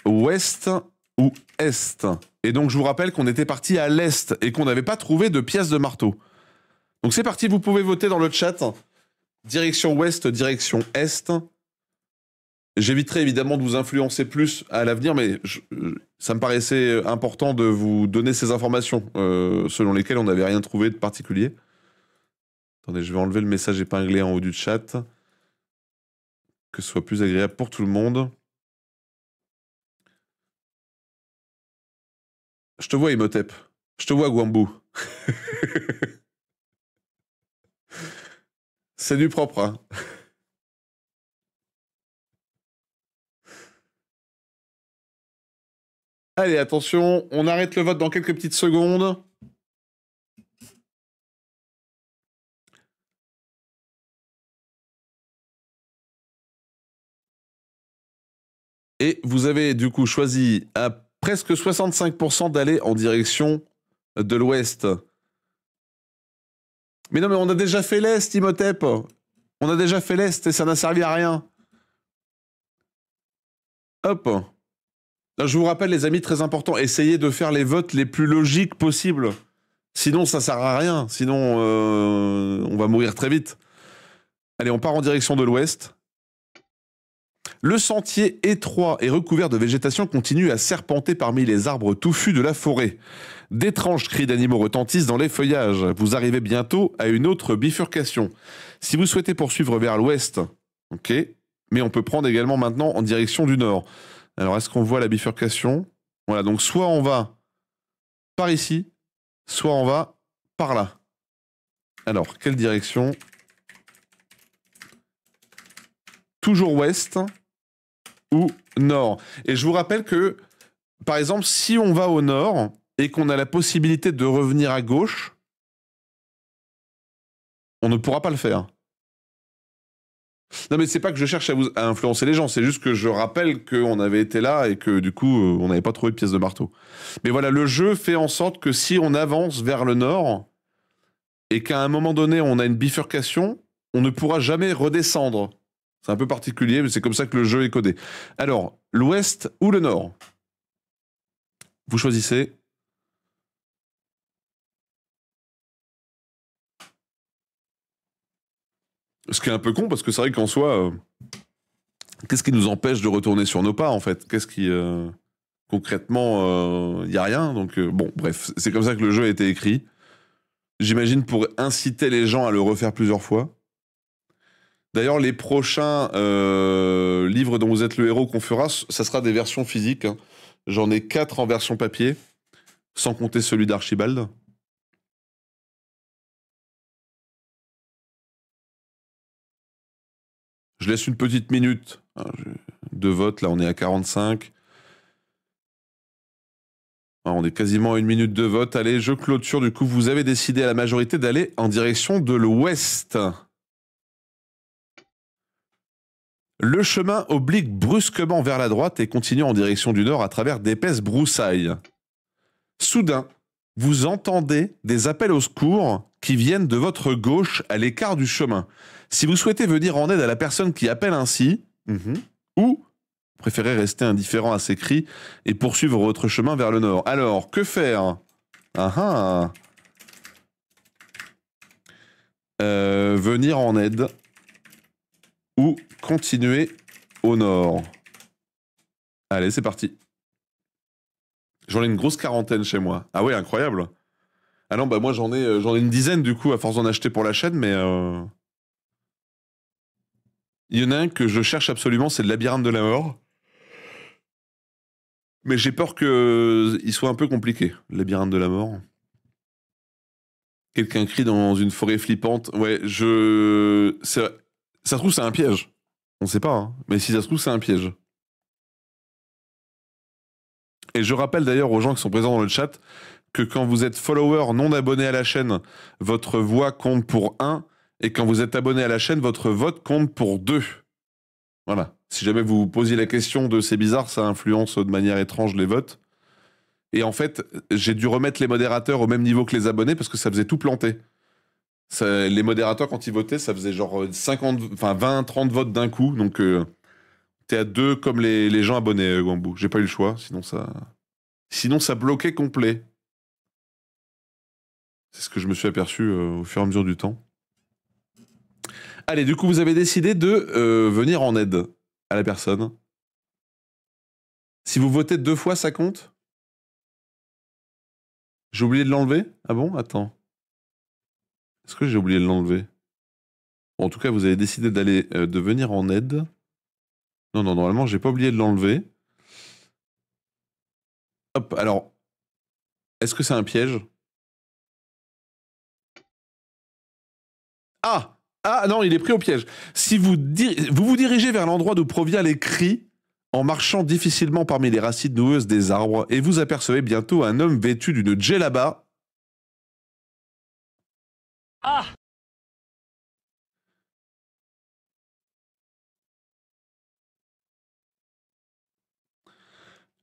Speaker 1: Ouest ou est. Et donc je vous rappelle qu'on était parti à l'est et qu'on n'avait pas trouvé de pièce de marteau. Donc c'est parti, vous pouvez voter dans le chat. Direction ouest, direction est. J'éviterai évidemment de vous influencer plus à l'avenir, mais ça me paraissait important de vous donner ces informations selon lesquelles on n'avait rien trouvé de particulier. Attendez, je vais enlever le message épinglé en haut du chat. Que ce soit plus agréable pour tout le monde. Je te vois, Imhotep. Je te vois, Gwambou. C'est du propre, hein. Allez, attention, on arrête le vote dans quelques petites secondes. Et vous avez du coup choisi à presque 65% d'aller en direction de l'ouest. Mais non, mais on a déjà fait l'est, Imhotep. On a déjà fait l'est et ça n'a servi à rien. Hop. Là, je vous rappelle, les amis, très important, essayez de faire les votes les plus logiques possibles. Sinon, ça sert à rien. Sinon, on va mourir très vite. Allez, on part en direction de l'ouest. Le sentier étroit et recouvert de végétation continue à serpenter parmi les arbres touffus de la forêt. D'étranges cris d'animaux retentissent dans les feuillages. Vous arrivez bientôt à une autre bifurcation. Si vous souhaitez poursuivre vers l'ouest, ok, mais on peut prendre également maintenant en direction du nord. Alors, est-ce qu'on voit la bifurcation? Voilà, donc soit on va par ici, soit on va par là. Alors, quelle direction? Toujours ouest ou nord. Et je vous rappelle que, par exemple, si on va au nord et qu'on a la possibilité de revenir à gauche, on ne pourra pas le faire. Non mais c'est pas que je cherche à influencer les gens, c'est juste que je rappelle qu'on avait été là et que du coup on n'avait pas trouvé de pièce de marteau. Mais voilà, le jeu fait en sorte que si on avance vers le nord et qu'à un moment donné on a une bifurcation, on ne pourra jamais redescendre. C'est un peu particulier, mais c'est comme ça que le jeu est codé. Alors, l'ouest ou le nord? Vous choisissez. Ce qui est un peu con, parce que c'est vrai qu'en soi, qu'est-ce qui nous empêche de retourner sur nos pas, en fait? Qu'est-ce qui... concrètement, il n'y a rien. Donc, bon, bref, c'est comme ça que le jeu a été écrit. J'imagine pour inciter les gens à le refaire plusieurs fois. D'ailleurs, les prochains livres dont vous êtes le héros qu'on fera, ça sera des versions physiques. Hein. J'en ai 4 en version papier, sans compter celui d'Archibald. Je laisse une petite minute de vote. Là, on est à 45. On est quasiment à 1 minute de vote. Allez, je clôture. Du coup, vous avez décidé à la majorité d'aller en direction de l'ouest. Le chemin oblique brusquement vers la droite et continue en direction du nord à travers d'épaisses broussailles. Soudain, vous entendez des appels au secours qui viennent de votre gauche à l'écart du chemin. Si vous souhaitez venir en aide à la personne qui appelle ainsi, ou préférez rester indifférent à ces cris et poursuivre votre chemin vers le nord. Alors, que faire? Venir en aide ou continuer au nord. Allez, c'est parti. J'en ai une grosse quarantaine chez moi. Ah ouais, incroyable. Ah non, bah moi j'en ai une dizaine du coup, à force d'en acheter pour la chaîne, mais... Il y en a un que je cherche absolument, c'est le labyrinthe de la mort. Mais j'ai peur qu'il soit un peu compliqué, le labyrinthe de la mort. Quelqu'un crie dans une forêt flippante. Ouais, ça se trouve, c'est un piège. On sait pas, hein. Mais si ça se trouve, c'est un piège. Et je rappelle d'ailleurs aux gens qui sont présents dans le chat que quand vous êtes follower non abonné à la chaîne, votre voix compte pour 1, et quand vous êtes abonné à la chaîne, votre vote compte pour 2. Voilà. Si jamais vous vous posiez la question de c'est bizarre, ça influence de manière étrange les votes. Et en fait, j'ai dû remettre les modérateurs au même niveau que les abonnés parce que ça faisait tout planter. Les modérateurs, quand ils votaient, ça faisait genre 20, 30 votes d'un coup. Donc, t'es à 2 comme les gens abonnés, Gwambou. J'ai pas eu le choix, sinon ça Sinon, ça bloquait complet. C'est ce que je me suis aperçu au fur et à mesure du temps. Allez, du coup, vous avez décidé de venir en aide à la personne. Si vous votez 2 fois, ça compte? J'ai oublié de l'enlever? Ah bon? Attends. Est-ce que j'ai oublié de l'enlever? Bon, en tout cas, vous avez décidé d'aller de venir en aide. Non, non, normalement, j'ai pas oublié de l'enlever. Hop, alors, est-ce que c'est un piège? Ah! Ah non, il est pris au piège. Si vous vous dirigez vers l'endroit d'où provient les cris, en marchant difficilement parmi les racines noueuses des arbres, et vous apercevez bientôt un homme vêtu d'une djellaba.
Speaker 4: Ah!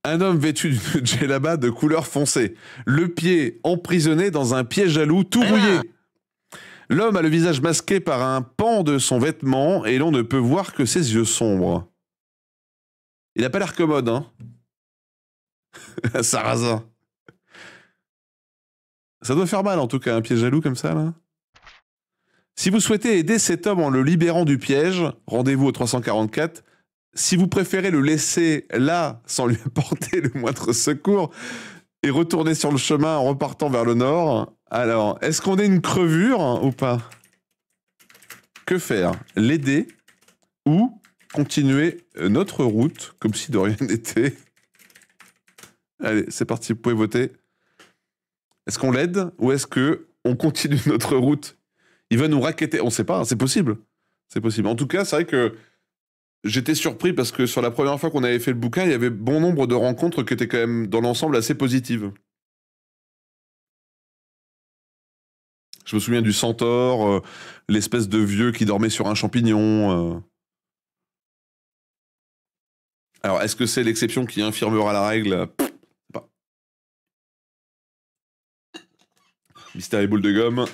Speaker 1: Un homme vêtu d'une djellaba de couleur foncée, le pied emprisonné dans un piège à loup tout rouillé. L'homme a le visage masqué par un pan de son vêtement et l'on ne peut voir que ses yeux sombres. Il n'a pas l'air commode, hein? Sarrasin. Ça doit faire mal en tout cas, un piège à loup comme ça, là. Si vous souhaitez aider cet homme en le libérant du piège, rendez-vous au 344. Si vous préférez le laisser là, sans lui apporter le moindre secours, et retourner sur le chemin en repartant vers le nord, alors, est-ce qu'on est une crevure ou pas? Que faire? L'aider ou continuer notre route comme si de rien n'était? Allez, c'est parti, vous pouvez voter. Est-ce qu'on l'aide ou est-ce que on continue notre route? Il va nous racketter, on sait pas, c'est possible. C'est possible. En tout cas, c'est vrai que j'étais surpris parce que sur la première fois qu'on avait fait le bouquin, il y avait bon nombre de rencontres qui étaient quand même dans l'ensemble assez positives. Je me souviens du centaure, l'espèce de vieux qui dormait sur un champignon. Alors, est-ce que c'est l'exception qui infirmera la règle? Pas. Mystère et boule de gomme.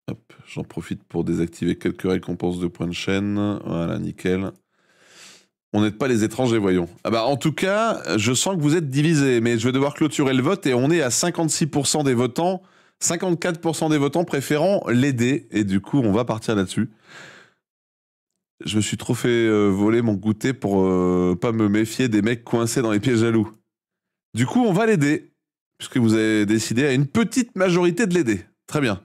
Speaker 1: Hop, j'en profite pour désactiver quelques récompenses de points de chaîne. Voilà, nickel. On n'aide pas les étrangers, voyons. Ah bah, en tout cas, je sens que vous êtes divisés, mais je vais devoir clôturer le vote et on est à 56% des votants, 54% des votants préférant l'aider, et du coup, on va partir là-dessus. Je me suis trop fait voler mon goûter pour pas me méfier des mecs coincés dans les pièges à loups. Du coup, on va l'aider, puisque vous avez décidé à une petite majorité de l'aider. Très bien.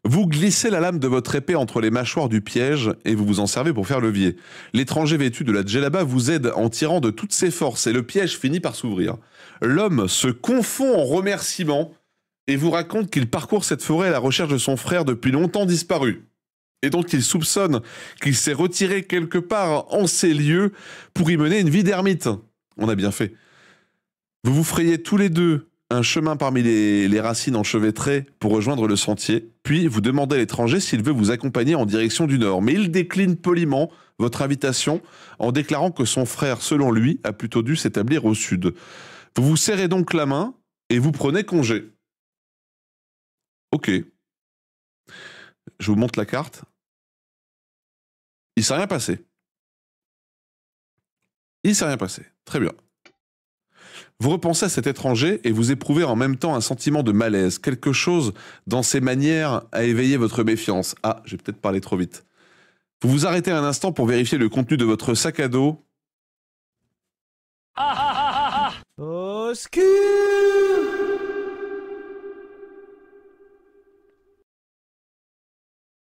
Speaker 1: Vous glissez la lame de votre épée entre les mâchoires du piège et vous vous en servez pour faire levier. L'étranger vêtu de la djellaba vous aide en tirant de toutes ses forces et le piège finit par s'ouvrir. L'homme se confond en remerciements et vous raconte qu'il parcourt cette forêt à la recherche de son frère depuis longtemps disparu. Et donc il soupçonne qu'il s'est retiré quelque part en ces lieux pour y mener une vie d'ermite. On a bien fait. Vous vous frayez tous les deux un chemin parmi les racines enchevêtrées pour rejoindre le sentier, puis vous demandez à l'étranger s'il veut vous accompagner en direction du nord. Mais il décline poliment votre invitation en déclarant que son frère, selon lui, a plutôt dû s'établir au sud. Vous vous serrez donc la main et vous prenez congé. Ok. Je vous montre la carte. Il s'est rien passé. Il s'est rien passé. Très bien. Vous repensez à cet étranger et vous éprouvez en même temps un sentiment de malaise. Quelque chose dans ses manières a éveillé votre méfiance. Ah, j'ai peut-être parlé trop vite. Vous vous arrêtez un instant pour vérifier le contenu de votre sac à dos.
Speaker 4: Au secours!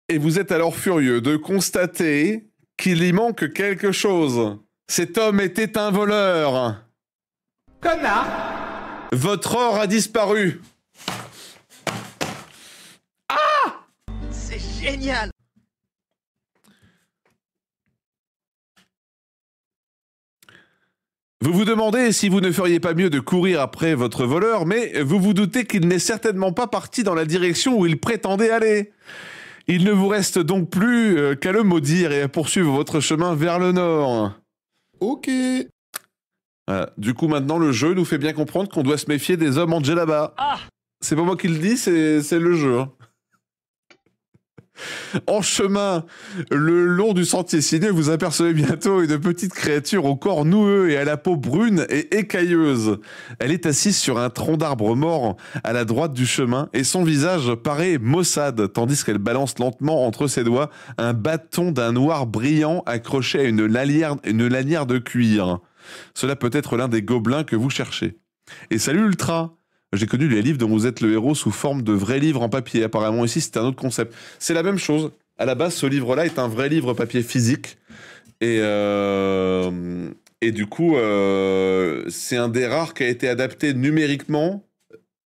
Speaker 1: Et vous êtes alors furieux de constater qu'il y manque quelque chose. Cet homme était un voleur.
Speaker 4: Connard!
Speaker 1: Votre or a disparu.
Speaker 4: C'est génial!
Speaker 1: Vous vous demandez si vous ne feriez pas mieux de courir après votre voleur, mais vous vous doutez qu'il n'est certainement pas parti dans la direction où il prétendait aller. Il ne vous reste donc plus qu'à le maudire et à poursuivre votre chemin vers le nord.
Speaker 5: Ok.
Speaker 1: Voilà. Du coup, maintenant, le jeu nous fait bien comprendre qu'on doit se méfier des hommes en djellaba.
Speaker 4: Ah.
Speaker 1: C'est pas moi qui le dis, c'est le jeu. Hein. En chemin, le long du sentier sinueux, vous apercevez bientôt une petite créature au corps noueux et à la peau brune et écailleuse. Elle est assise sur un tronc d'arbre mort à la droite du chemin et son visage paraît maussade, tandis qu'elle balance lentement entre ses doigts un bâton d'un noir brillant accroché à une lanière de cuir. Cela peut être l'un des gobelins que vous cherchez. Et salut Ultra! J'ai connu les livres dont vous êtes le héros sous forme de vrais livres en papier. Apparemment ici c'est un autre concept. C'est la même chose. À la base ce livre-là est un vrai livre papier physique. Et du coup c'est un des rares qui a été adapté numériquement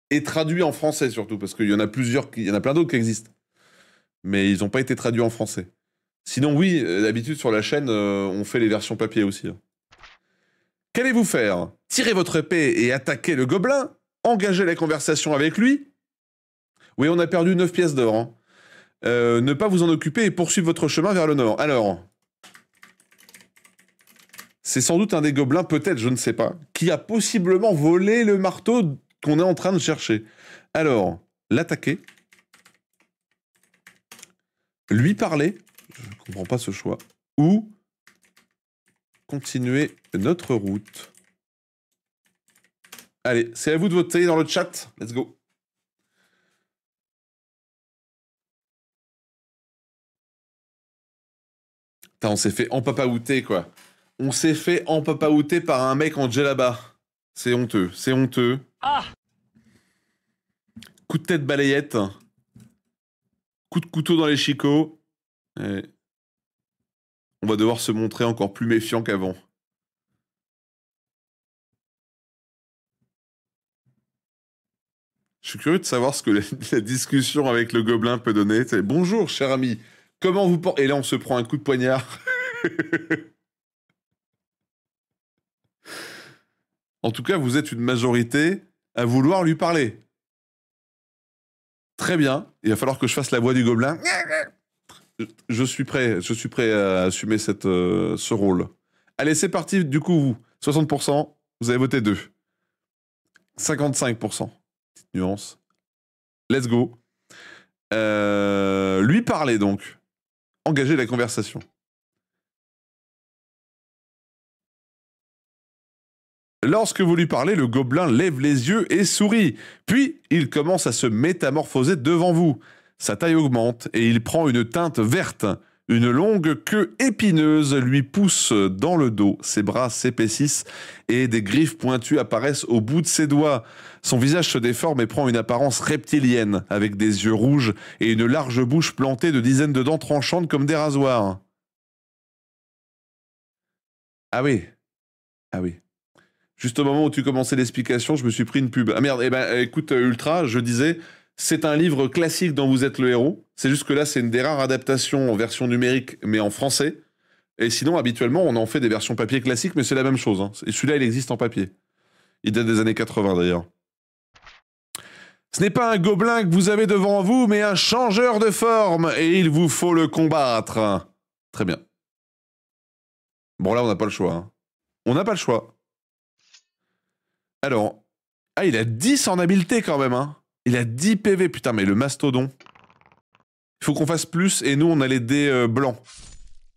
Speaker 1: et traduit en français surtout. Parce qu'il y en a plusieurs, il y en a plein d'autres qui existent. Mais ils n'ont pas été traduits en français. Sinon oui, d'habitude sur la chaîne on fait les versions papier aussi. Qu'allez-vous faire? Tirez votre épée et attaquer le gobelin? Engager la conversation avec lui? Oui, on a perdu 9 pièces d'or. Hein. Ne pas vous en occuper et poursuivre votre chemin vers le nord. Alors, c'est sans doute un des gobelins, peut-être, je ne sais pas, qui a possiblement volé le marteau qu'on est en train de chercher. Alors, l'attaquer. Lui parler. Je ne comprends pas ce choix. Ou continuer notre route. Allez, c'est à vous de voter dans le chat. Let's go. Putain, on s'est fait empapaouter, quoi. On s'est fait empapaouter par un mec en djellaba. C'est honteux, c'est honteux.
Speaker 4: Ah.
Speaker 1: Coup de tête balayette. Coup de couteau dans les chicots. Et on va devoir se montrer encore plus méfiant qu'avant. Je suis curieux de savoir ce que la discussion avec le gobelin peut donner. C'est, bonjour, cher ami. Comment vous portez... Et là, on se prend un coup de poignard. En tout cas, vous êtes une majorité à vouloir lui parler. Très bien. Il va falloir que je fasse la voix du gobelin. Je suis prêt à assumer ce rôle. Allez, c'est parti. Du coup, vous, 60%, vous avez voté 2. 55%. Petite nuance. Let's go. Lui parler, donc. Engager la conversation. Lorsque vous lui parlez, le gobelin lève les yeux et sourit. Puis, il commence à se métamorphoser devant vous. Sa taille augmente et il prend une teinte verte. Une longue queue épineuse lui pousse dans le dos. Ses bras s'épaississent et des griffes pointues apparaissent au bout de ses doigts. Son visage se déforme et prend une apparence reptilienne, avec des yeux rouges et une large bouche plantée de dizaines de dents tranchantes comme des rasoirs. Ah oui. Ah oui. Juste au moment où tu commençais l'explication, je me suis pris une pub. Ah merde, eh ben écoute Ultra, je disais, c'est un livre classique dont vous êtes le héros. C'est juste que là, c'est une des rares adaptations en version numérique, mais en français. Et sinon, habituellement, on en fait des versions papier classiques, mais c'est la même chose. Hein. Et celui-là, il existe en papier. Il date des années 80 d'ailleurs. Ce n'est pas un gobelin que vous avez devant vous, mais un changeur de forme, et il vous faut le combattre. Très bien. Bon, là, on n'a pas le choix. Hein. On n'a pas le choix. Alors, ah, il a 10 en habileté quand même, hein. Il a 10 PV, putain, mais le mastodon. Il faut qu'on fasse plus, et nous, on a les dés blancs.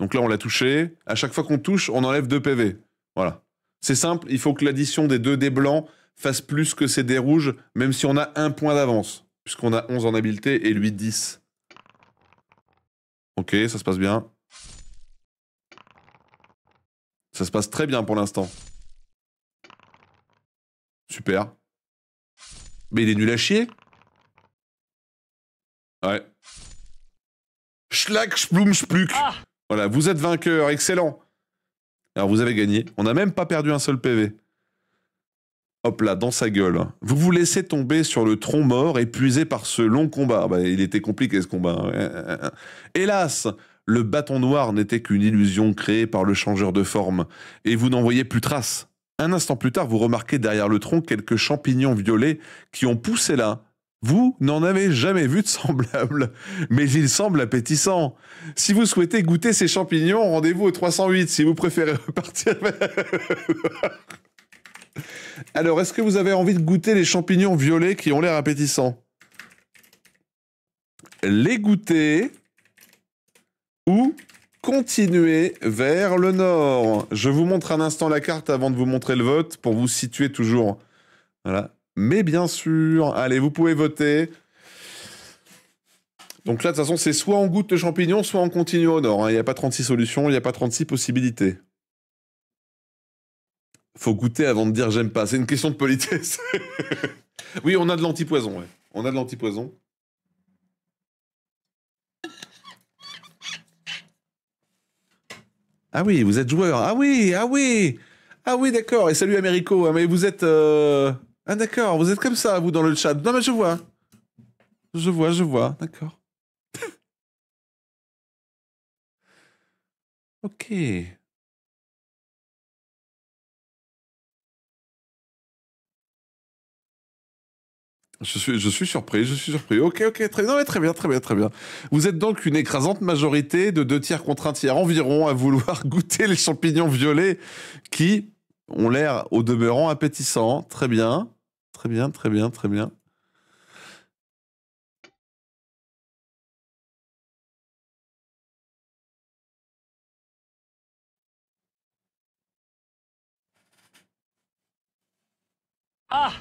Speaker 1: Donc là, on l'a touché. À chaque fois qu'on touche, on enlève 2 PV. Voilà. C'est simple, il faut que l'addition des 2 dés blancs fasse plus que ces dés rouges, même si on a 1 point d'avance. Puisqu'on a 11 en habileté, et lui 10. Ok, ça se passe bien. Ça se passe très bien pour l'instant. Super. Mais il est nul à chier. Ouais. Schlag, sploum, spluk.
Speaker 4: Ah.
Speaker 1: Voilà, vous êtes vainqueur, excellent. Alors vous avez gagné. On n'a même pas perdu un seul PV. Hop là, dans sa gueule. Vous vous laissez tomber sur le tronc mort, épuisé par ce long combat. Bah, il était compliqué ce combat. Hélas, le bâton noir n'était qu'une illusion créée par le changeur de forme, et vous n'en voyez plus trace. Un instant plus tard, vous remarquez derrière le tronc quelques champignons violets qui ont poussé là. Vous n'en avez jamais vu de semblable, mais ils semblent appétissants. Si vous souhaitez goûter ces champignons, rendez-vous au 308 si vous préférez repartir. Alors, est-ce que vous avez envie de goûter les champignons violets qui ont l'air appétissants? Les goûter ou continuer vers le nord? Je vous montre un instant la carte avant de vous montrer le vote pour vous situer toujours. Voilà. Mais bien sûr, allez, vous pouvez voter. Donc là, de toute façon, c'est soit on goûte le champignon, soit on continue au nord. Il n'y a pas 36 solutions, il n'y a pas 36 possibilités. Faut goûter avant de dire j'aime pas. C'est une question de politesse. Oui, on a de l'antipoison. Ouais. On a de l'antipoison. Ah oui, vous êtes joueur. Ah oui, ah oui. Ah oui, d'accord. Et salut Américo. Ah, mais vous êtes... Ah d'accord, vous êtes comme ça, vous, dans le chat. Non, mais je vois. Je vois. D'accord. Ok. Je suis surpris. Ok, très bien, très bien. Vous êtes donc une écrasante majorité de 2 tiers contre 1 tiers environ à vouloir goûter les champignons violets qui ont l'air au demeurant appétissants. Très bien.
Speaker 4: Ah!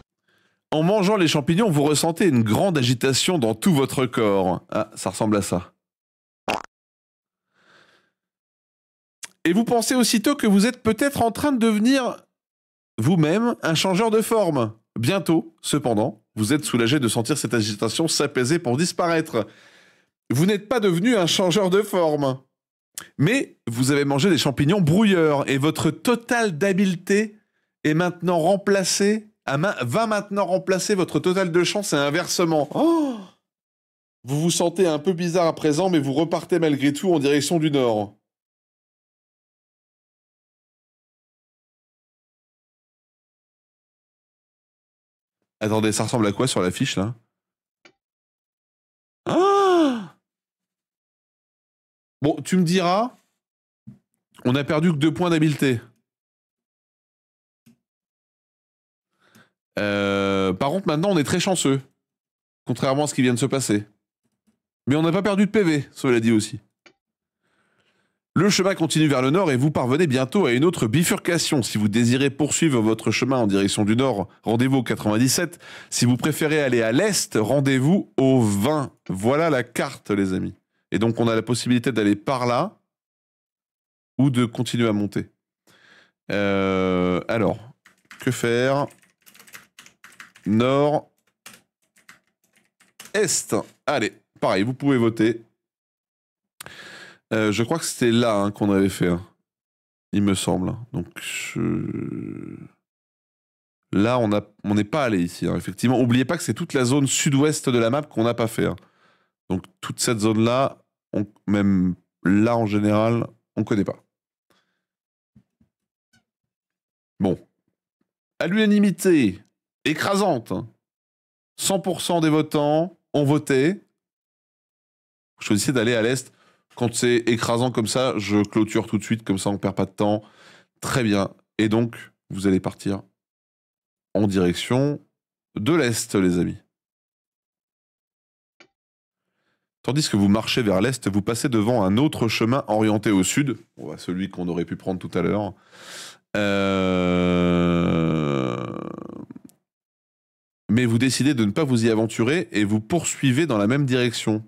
Speaker 1: En mangeant les champignons, vous ressentez une grande agitation dans tout votre corps. Ah, ça ressemble à ça. Et vous pensez aussitôt que vous êtes peut-être en train de devenir vous-même un changeur de forme. Bientôt, cependant, vous êtes soulagé de sentir cette agitation s'apaiser pour disparaître. Vous n'êtes pas devenu un changeur de forme. Mais vous avez mangé des champignons brouilleurs et votre total d'habileté est maintenant remplacé, va maintenant remplacer votre total de chance et inversement. Oh, vous vous sentez un peu bizarre à présent, mais vous repartez malgré tout en direction du nord. Attendez, ça ressemble à quoi sur l'affiche là? Ah, bon, tu me diras, on a perdu que 2 points d'habileté. Par contre, maintenant, on est très chanceux. Contrairement à ce qui vient de se passer. Mais on n'a pas perdu de PV, cela dit aussi. Le chemin continue vers le nord et vous parvenez bientôt à une autre bifurcation. Si vous désirez poursuivre votre chemin en direction du nord, rendez-vous au 97. Si vous préférez aller à l'est, rendez-vous au 20. Voilà la carte, les amis. Et donc, on a la possibilité d'aller par là ou de continuer à monter. Alors, que faire? Nord, est. Allez, pareil, vous pouvez voter. Je crois que c'était là hein, qu'on avait fait. Hein. Il me semble. Donc, là, on n'est pas allé ici. Hein. Effectivement, n'oubliez pas que c'est toute la zone sud-ouest de la map qu'on n'a pas fait. Hein. Donc, toute cette zone-là, même là en général, on ne connaît pas. Bon. À l'unanimité, écrasante. 100% des votants ont voté. Vous choisissez d'aller à l'est. Quand c'est écrasant comme ça, je clôture tout de suite, comme ça on perd pas de temps. Très bien. Et donc, vous allez partir en direction de l'est, les amis. Tandis que vous marchez vers l'est, vous passez devant un autre chemin orienté au sud. Celui qu'on aurait pu prendre tout à l'heure. Mais vous décidez de ne pas vous y aventurer et vous poursuivez dans la même direction.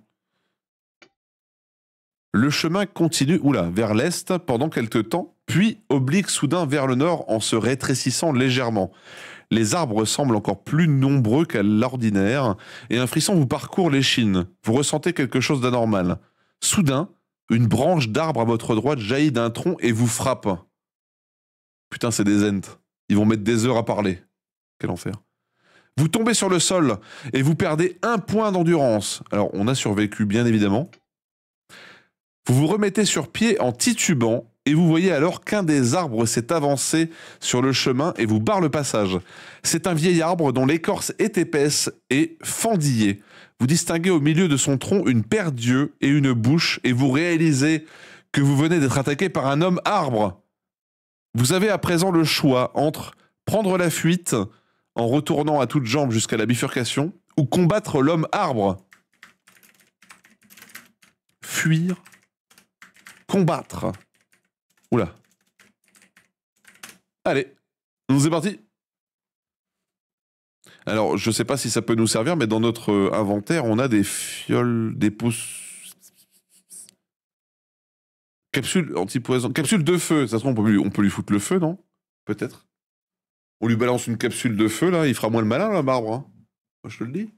Speaker 1: Le chemin continue vers l'est pendant quelques temps, puis oblique soudain vers le nord en se rétrécissant légèrement. Les arbres semblent encore plus nombreux qu'à l'ordinaire et un frisson vous parcourt l'échine. Vous ressentez quelque chose d'anormal. Soudain, une branche d'arbre à votre droite jaillit d'un tronc et vous frappe. Putain, c'est des ents. Ils vont mettre des heures à parler. Quel enfer. Vous tombez sur le sol et vous perdez 1 point d'endurance. Alors, on a survécu, bien évidemment. Vous vous remettez sur pied en titubant et vous voyez alors qu'un des arbres s'est avancé sur le chemin et vous barre le passage. C'est un vieil arbre dont l'écorce est épaisse et fendillée. Vous distinguez au milieu de son tronc une paire d'yeux et une bouche et vous réalisez que vous venez d'être attaqué par un homme arbre. Vous avez à présent le choix entre prendre la fuite en retournant à toutes jambes jusqu'à la bifurcation, ou combattre l'homme arbre. Fuir, combattre. Oula. Allez, c'est parti. Alors, je sais pas si ça peut nous servir, mais dans notre inventaire, on a des fioles, des pousses... Capsule anti-poison. Capsule de feu. Ça se trouve, on peut lui foutre le feu, non? Peut-être. On lui balance une capsule de feu, là, il fera moins le malin, là, marbre. Hein. Moi, je te le dis.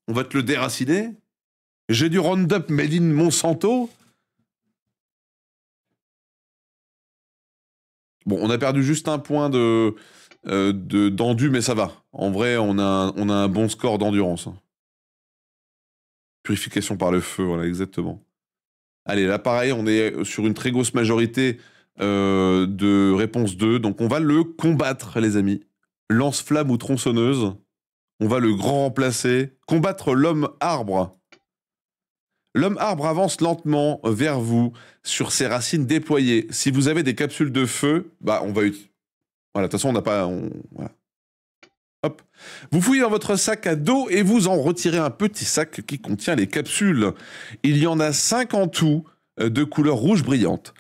Speaker 1: On va te le déraciner. J'ai du Roundup made in Monsanto. Bon, on a perdu juste un point d'endu, mais ça va. En vrai, on a un bon score d'endurance. Hein. Purification par le feu, voilà, exactement. Allez, là, pareil, on est sur une très grosse majorité de réponse 2. Donc, on va le combattre, les amis. Lance-flamme ou tronçonneuse. On va le grand remplacer. Combattre l'homme arbre. L'homme arbre avance lentement vers vous sur ses racines déployées. Si vous avez des capsules de feu, bah, on va... Voilà, de toute façon, on n'a pas... Voilà. Hop. Vous fouillez dans votre sac à dos et vous en retirez un petit sac qui contient les capsules. Il y en a 5 en tout, de couleur rouge brillante.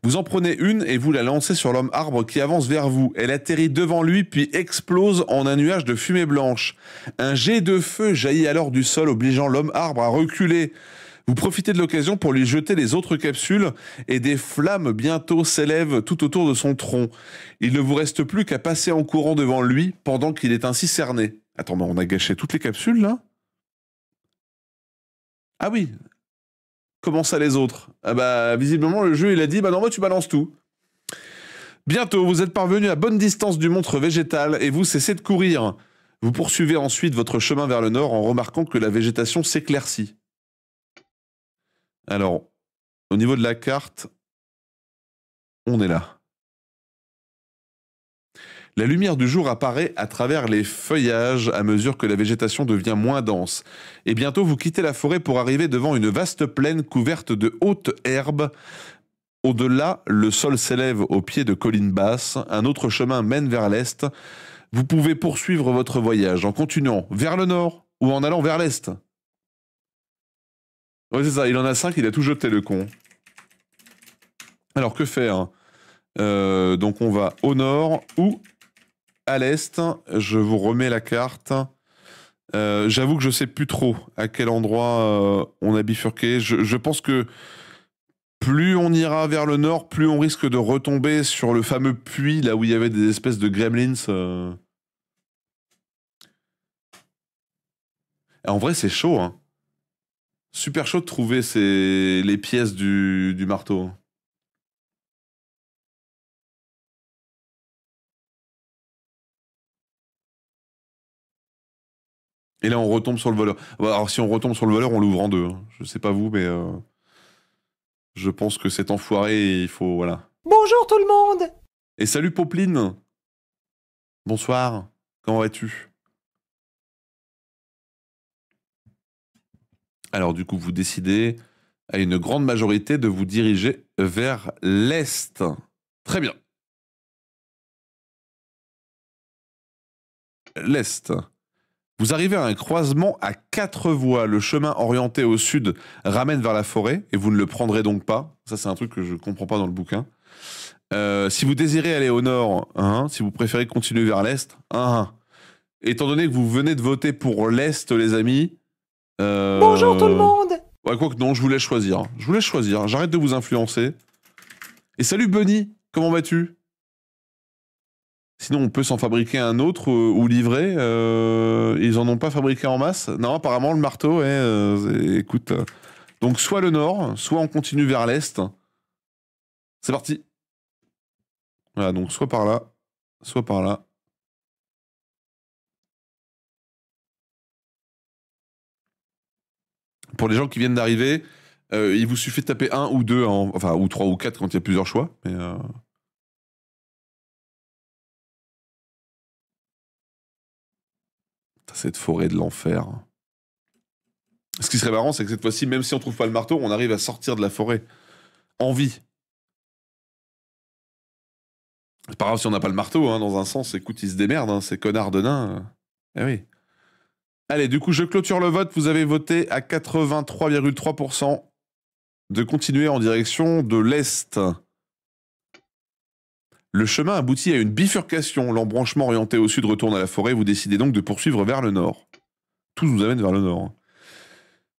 Speaker 1: Vous en prenez une et vous la lancez sur l'homme arbre qui avance vers vous. Elle atterrit devant lui puis explose en un nuage de fumée blanche. Un jet de feu jaillit alors du sol, obligeant l'homme arbre à reculer. Vous profitez de l'occasion pour lui jeter les autres capsules et des flammes bientôt s'élèvent tout autour de son tronc. Il ne vous reste plus qu'à passer en courant devant lui pendant qu'il est ainsi cerné. Attends, mais on a gâché toutes les capsules, là? Ah oui. Comment ça, les autres? Ah bah, visiblement, le jeu, il a dit, bah non, moi, tu balances tout. Bientôt, vous êtes parvenu à bonne distance du montre végétal et vous cessez de courir. Vous poursuivez ensuite votre chemin vers le nord en remarquant que la végétation s'éclaircit. Alors, au niveau de la carte, on est là. La lumière du jour apparaît à travers les feuillages à mesure que la végétation devient moins dense. Et bientôt, vous quittez la forêt pour arriver devant une vaste plaine couverte de hautes herbes. Au-delà, le sol s'élève au pied de collines basses. Un autre chemin mène vers l'est. Vous pouvez poursuivre votre voyage en continuant vers le nord ou en allant vers l'est. Oui, c'est ça, il en a 5, il a tout jeté, le con. Alors, que faire? Donc, on va au nord ou à l'est. Je vous remets la carte. J'avoue que je sais plus trop à quel endroit on a bifurqué. Je pense que plus on ira vers le nord, plus on risque de retomber sur le fameux puits, là où il y avait des espèces de gremlins. En vrai, c'est chaud, hein. Super chaud de trouver les pièces du marteau. Et là, on retombe sur le voleur. Alors, si on retombe sur le voleur, on l'ouvre en deux. Hein. Je sais pas vous, mais je pense que cet enfoiré, il faut... Voilà.
Speaker 4: Bonjour tout le monde.
Speaker 1: Et salut Popeline. Bonsoir. Comment vas-tu? Alors, du coup, vous décidez à une grande majorité de vous diriger vers l'est. Très bien. L'est. Vous arrivez à un croisement à 4 voies. Le chemin orienté au sud ramène vers la forêt et vous ne le prendrez donc pas. Ça, c'est un truc que je ne comprends pas dans le bouquin. Si vous désirez aller au nord, si vous préférez continuer vers l'est, étant donné que vous venez de voter pour l'est, les amis...
Speaker 4: Bonjour tout le monde.
Speaker 1: Ouais, quoi que non, je vous laisse choisir. Je vous laisse choisir. J'arrête de vous influencer. Et salut Bunny, comment vas-tu? Sinon, on peut s'en fabriquer un autre ou livrer. Ils en ont pas fabriqué en masse. Non, apparemment, le marteau, écoute. Donc, soit le nord, soit on continue vers l'est. C'est parti. Voilà, donc soit par là, soit par là. Pour les gens qui viennent d'arriver, il vous suffit de taper 1 ou 2, enfin, ou 3 ou 4 quand il y a plusieurs choix. Mais cette forêt de l'enfer. Ce qui serait marrant, c'est que cette fois-ci, même si on trouve pas le marteau, on arrive à sortir de la forêt. En vie. C'est pas grave si on n'a pas le marteau, hein, dans un sens, écoute, ils se démerdent, hein, ces connards de nains. Eh oui. Allez, du coup, je clôture le vote. Vous avez voté à 83,3% de continuer en direction de l'Est. Le chemin aboutit à une bifurcation. L'embranchement orienté au sud retourne à la forêt. Vous décidez donc de poursuivre vers le nord. Tout nous amène vers le nord.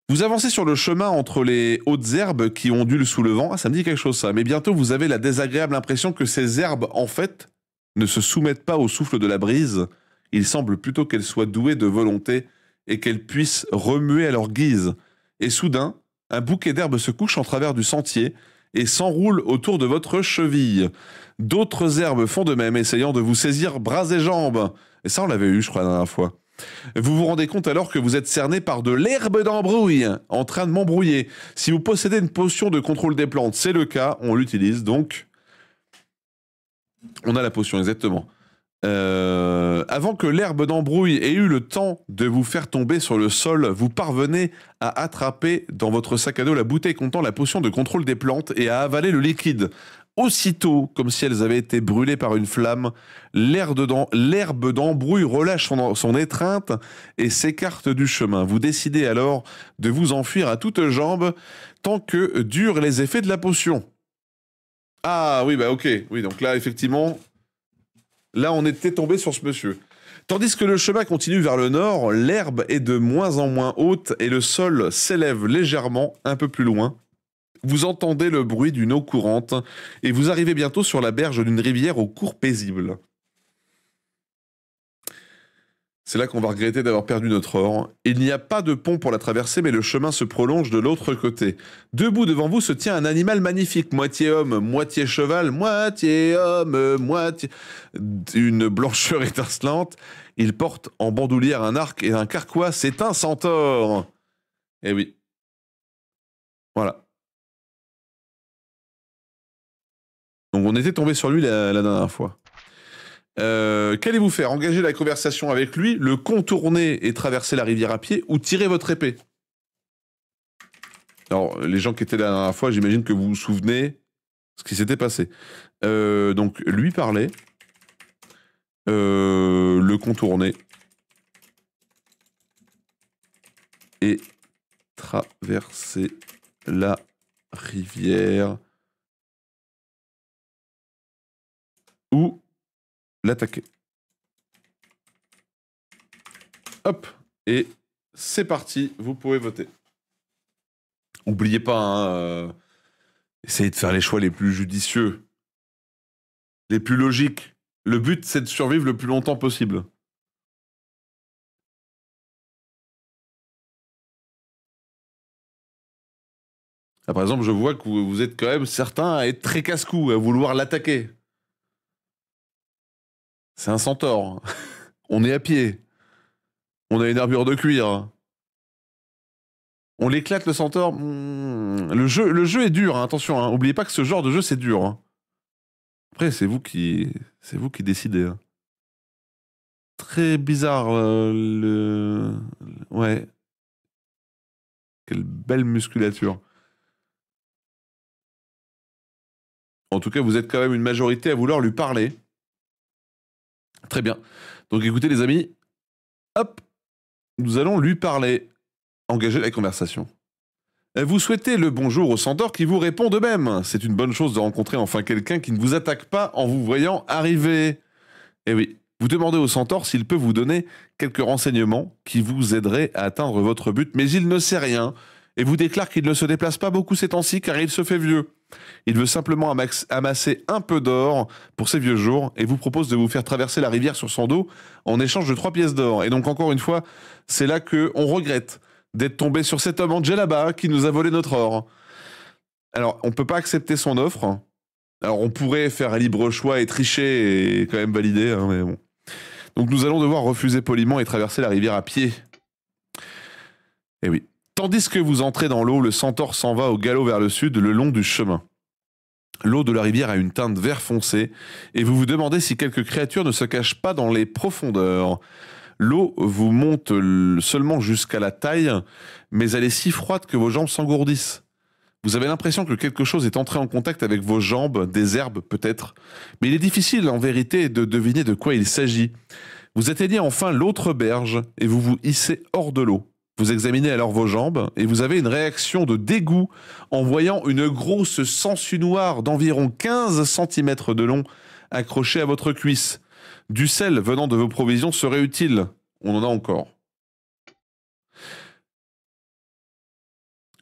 Speaker 1: Vous avancez sur le chemin entre les hautes herbes qui ondulent sous le vent. Ah, ça me dit quelque chose, ça. Mais bientôt, vous avez la désagréable impression que ces herbes, en fait, ne se soumettent pas au souffle de la brise. Il semble plutôt qu'elles soient douées de volonté et qu'elles puissent remuer à leur guise. Et soudain, un bouquet d'herbes se couche en travers du sentier et s'enroule autour de votre cheville. D'autres herbes font de même, essayant de vous saisir bras et jambes. Et ça, on l'avait eu, je crois, la dernière fois. Vous vous rendez compte alors que vous êtes cerné par de l'herbe d'embrouille, en train de m'embrouiller. Si vous possédez une potion de contrôle des plantes, c'est le cas, on l'utilise, donc... On a la potion, exactement. Avant que l'herbe d'embrouille ait eu le temps de vous faire tomber sur le sol, vous parvenez à attraper dans votre sac à dos la bouteille contenant la potion de contrôle des plantes et à avaler le liquide. Aussitôt, comme si elles avaient été brûlées par une flamme, l'herbe d'embrouille relâche son étreinte et s'écarte du chemin. Vous décidez alors de vous enfuir à toutes jambes tant que durent les effets de la potion. Ah oui, bah ok. Oui, donc là, effectivement... Là, on était tombé sur ce monsieur. Tandis que le chemin continue vers le nord, l'herbe est de moins en moins haute et le sol s'élève légèrement un peu plus loin. Vous entendez le bruit d'une eau courante et vous arrivez bientôt sur la berge d'une rivière au cours paisible. C'est là qu'on va regretter d'avoir perdu notre or. Il n'y a pas de pont pour la traverser, mais le chemin se prolonge de l'autre côté. Debout devant vous se tient un animal magnifique, moitié homme, moitié cheval, moitié homme, moitié... Une blancheur étincelante. Il porte en bandoulière un arc et un carquois, c'est un centaure. Eh oui. Voilà. Donc on était tombé sur lui la dernière fois. Qu'allez-vous faire? Engager la conversation avec lui, le contourner et traverser la rivière à pied, ou tirer votre épée? Alors, les gens qui étaient là la dernière fois, j'imagine que vous vous souvenez ce qui s'était passé. Donc, lui parler, le contourner, et traverser la rivière, ou l'attaquer. Hop, et c'est parti, vous pouvez voter. N'oubliez pas, hein, essayez de faire les choix les plus judicieux, les plus logiques. Le but, c'est de survivre le plus longtemps possible. Là, par exemple, je vois que vous êtes quand même certains à être très casse-cou, à vouloir l'attaquer. C'est un centaure. On est à pied. On a une armure de cuir. On l'éclate le centaure. Le jeu est dur, hein, attention. Hein. Oubliez pas que ce genre de jeu, c'est dur. Hein. Après, c'est vous qui décidez. Hein. Très bizarre. Ouais. Quelle belle musculature. En tout cas, vous êtes quand même une majorité à vouloir lui parler. Très bien. Donc écoutez les amis, hop, nous allons lui parler, engager la conversation. Vous souhaitez le bonjour au centaure qui vous répond de même. C'est une bonne chose de rencontrer enfin quelqu'un qui ne vous attaque pas en vous voyant arriver. Eh oui, vous demandez au centaure s'il peut vous donner quelques renseignements qui vous aideraient à atteindre votre but, mais il ne sait rien et vous déclare qu'il ne se déplace pas beaucoup ces temps-ci car il se fait vieux. Il veut simplement amasser un peu d'or pour ses vieux jours et vous propose de vous faire traverser la rivière sur son dos en échange de 3 pièces d'or. Et donc encore une fois, c'est là qu'on regrette d'être tombé sur cet homme en djellaba qui nous a volé notre or. Alors, on ne peut pas accepter son offre. Alors, on pourrait faire un libre choix et tricher et quand même valider, hein, mais bon. Donc nous allons devoir refuser poliment et traverser la rivière à pied. Eh oui. Tandis que vous entrez dans l'eau, le centaure s'en va au galop vers le sud, le long du chemin. L'eau de la rivière a une teinte vert foncé, et vous vous demandez si quelques créatures ne se cachent pas dans les profondeurs. L'eau vous monte seulement jusqu'à la taille, mais elle est si froide que vos jambes s'engourdissent. Vous avez l'impression que quelque chose est entré en contact avec vos jambes, des herbes peut-être, mais il est difficile en vérité de deviner de quoi il s'agit. Vous atteignez enfin l'autre berge et vous vous hissez hors de l'eau. Vous examinez alors vos jambes et vous avez une réaction de dégoût en voyant une grosse sangsue noire d'environ 15 cm de long accrochée à votre cuisse. Du sel venant de vos provisions serait utile. On en a encore.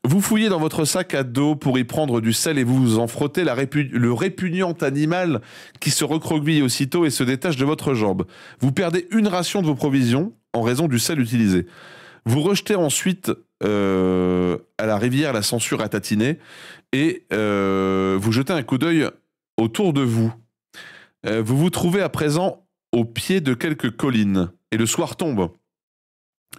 Speaker 1: Vous fouillez dans votre sac à dos pour y prendre du sel et vous vous en frottez le répugnant animal qui se recroqueville aussitôt et se détache de votre jambe. Vous perdez une ration de vos provisions en raison du sel utilisé. Vous rejetez ensuite à la rivière la sangsue ratatiner et vous jetez un coup d'œil autour de vous. Vous vous trouvez à présent au pied de quelques collines et le soir tombe.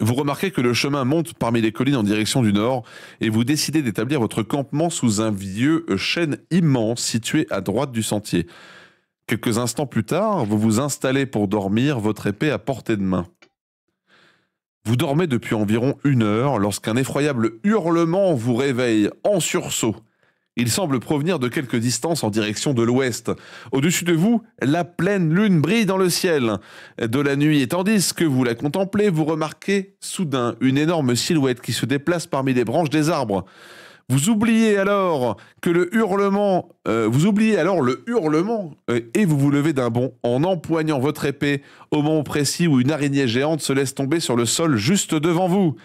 Speaker 1: Vous remarquez que le chemin monte parmi les collines en direction du nord et vous décidez d'établir votre campement sous un vieux chêne immense situé à droite du sentier. Quelques instants plus tard, vous vous installez pour dormir, votre épée à portée de main. Vous dormez depuis environ 1 heure lorsqu'un effroyable hurlement vous réveille en sursaut. Il semble provenir de quelque distance en direction de l'ouest. Au-dessus de vous, la pleine lune brille dans le ciel de la nuit et tandis que vous la contemplez, vous remarquez soudain une énorme silhouette qui se déplace parmi les branches des arbres. Vous oubliez alors le hurlement et vous vous levez d'un bond en empoignant votre épée au moment précis où une araignée géante se laisse tomber sur le sol juste devant vous.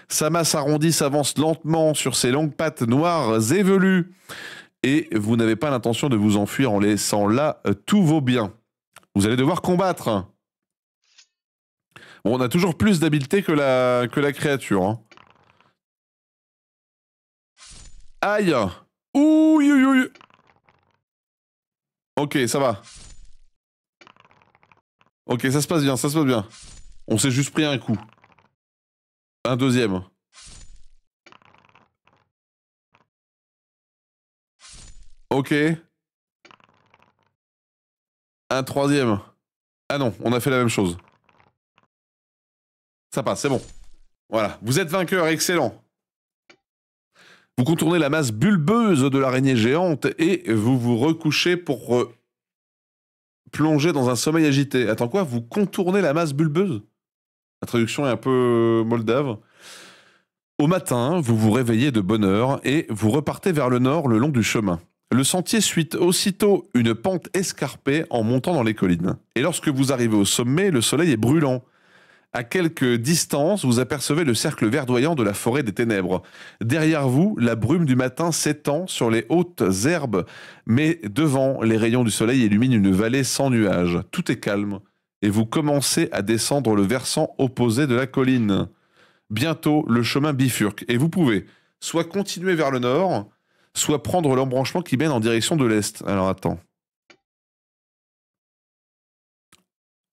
Speaker 1: Sa masse arrondie s'avance lentement sur ses longues pattes noires et velues et vous n'avez pas l'intention de vous enfuir en laissant là tous vos biens. Vous allez devoir combattre. Bon, on a toujours plus d'habileté que la créature, hein. Aïe! Ouh, ok, ça va. Ok, ça se passe bien, ça se passe bien. On s'est juste pris un coup. Un deuxième. Ok. Un troisième. Ah non, on a fait la même chose. Ça passe, c'est bon. Voilà, vous êtes vainqueur, excellent. Vous contournez la masse bulbeuse de l'araignée géante et vous vous recouchez pour plonger dans un sommeil agité. Attends quoi? Vous contournez la masse bulbeuse? La traduction est un peu moldave. Au matin, vous vous réveillez de bonne heure et vous repartez vers le nord le long du chemin. Le sentier suit aussitôt une pente escarpée en montant dans les collines. Et lorsque vous arrivez au sommet, le soleil est brûlant. À quelque distance, vous apercevez le cercle verdoyant de la forêt des ténèbres. Derrière vous, la brume du matin s'étend sur les hautes herbes, mais devant, les rayons du soleil illuminent une vallée sans nuages. Tout est calme, et vous commencez à descendre le versant opposé de la colline. Bientôt, le chemin bifurque, et vous pouvez soit continuer vers le nord, soit prendre l'embranchement qui mène en direction de l'est. Alors attends.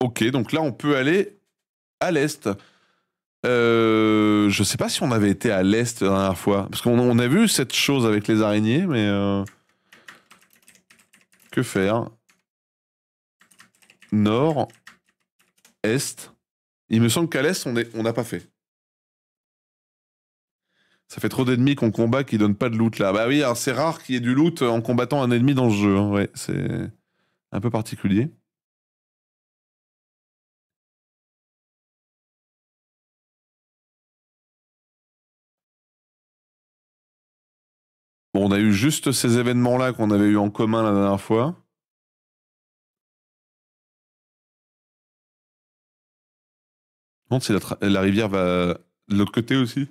Speaker 1: Ok, donc là on peut aller à l'est. Je sais pas si on avait été à l'est la dernière fois. Parce qu'on a vu cette chose avec les araignées, mais... que faire? Nord, est. Il me semble qu'à l'est, on n'a pas fait. Ça fait trop d'ennemis qu'on combat qui donnent pas de loot là. Bah oui, alors c'est rare qu'il y ait du loot en combattant un ennemi dans ce jeu, hein. Ouais, c'est un peu particulier. Bon, on a eu juste ces événements-là qu'on avait eu en commun la dernière fois. Je me demande si la rivière va de l'autre côté aussi.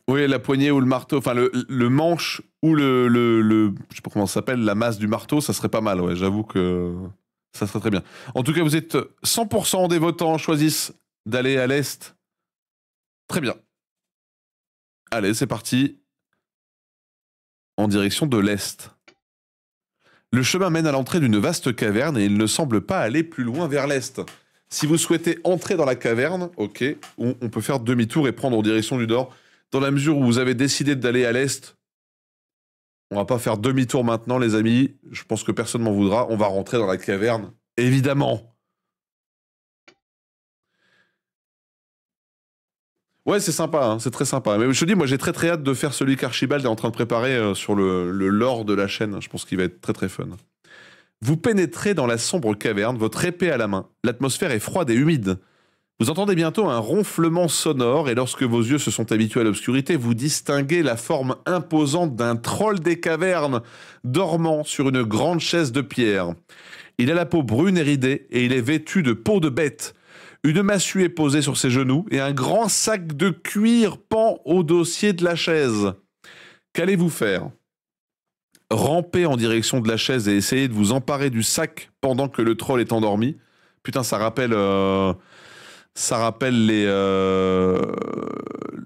Speaker 1: Oui, la poignée ou le marteau, enfin le manche ou je sais pas comment ça s'appelle, la masse du marteau, ça serait pas mal, ouais, j'avoue que ça serait très bien. En tout cas, vous êtes 100% des votants choisissent d'aller à l'est. Très bien. Allez, c'est parti. En direction de l'est. Le chemin mène à l'entrée d'une vaste caverne et il ne semble pas aller plus loin vers l'est. Si vous souhaitez entrer dans la caverne, ok, on peut faire demi-tour et prendre en direction du nord. Dans la mesure où vous avez décidé d'aller à l'est, on va pas faire demi-tour maintenant, les amis. Je pense que personne m'en voudra. On va rentrer dans la caverne, évidemment. Ouais, c'est sympa, hein, c'est très sympa. Mais je te dis, moi j'ai très très hâte de faire celui qu'Archibald est en train de préparer sur le lore de la chaîne. Je pense qu'il va être très très fun. Vous pénétrez dans la sombre caverne, votre épée à la main. L'atmosphère est froide et humide. Vous entendez bientôt un ronflement sonore et lorsque vos yeux se sont habitués à l'obscurité, vous distinguez la forme imposante d'un troll des cavernes dormant sur une grande chaise de pierre. Il a la peau brune et ridée et il est vêtu de peau de bête. Une massue est posée sur ses genoux et un grand sac de cuir pend au dossier de la chaise. Qu'allez-vous faire ? Ramper en direction de la chaise et essayer de vous emparer du sac pendant que le troll est endormi. Putain, ça rappelle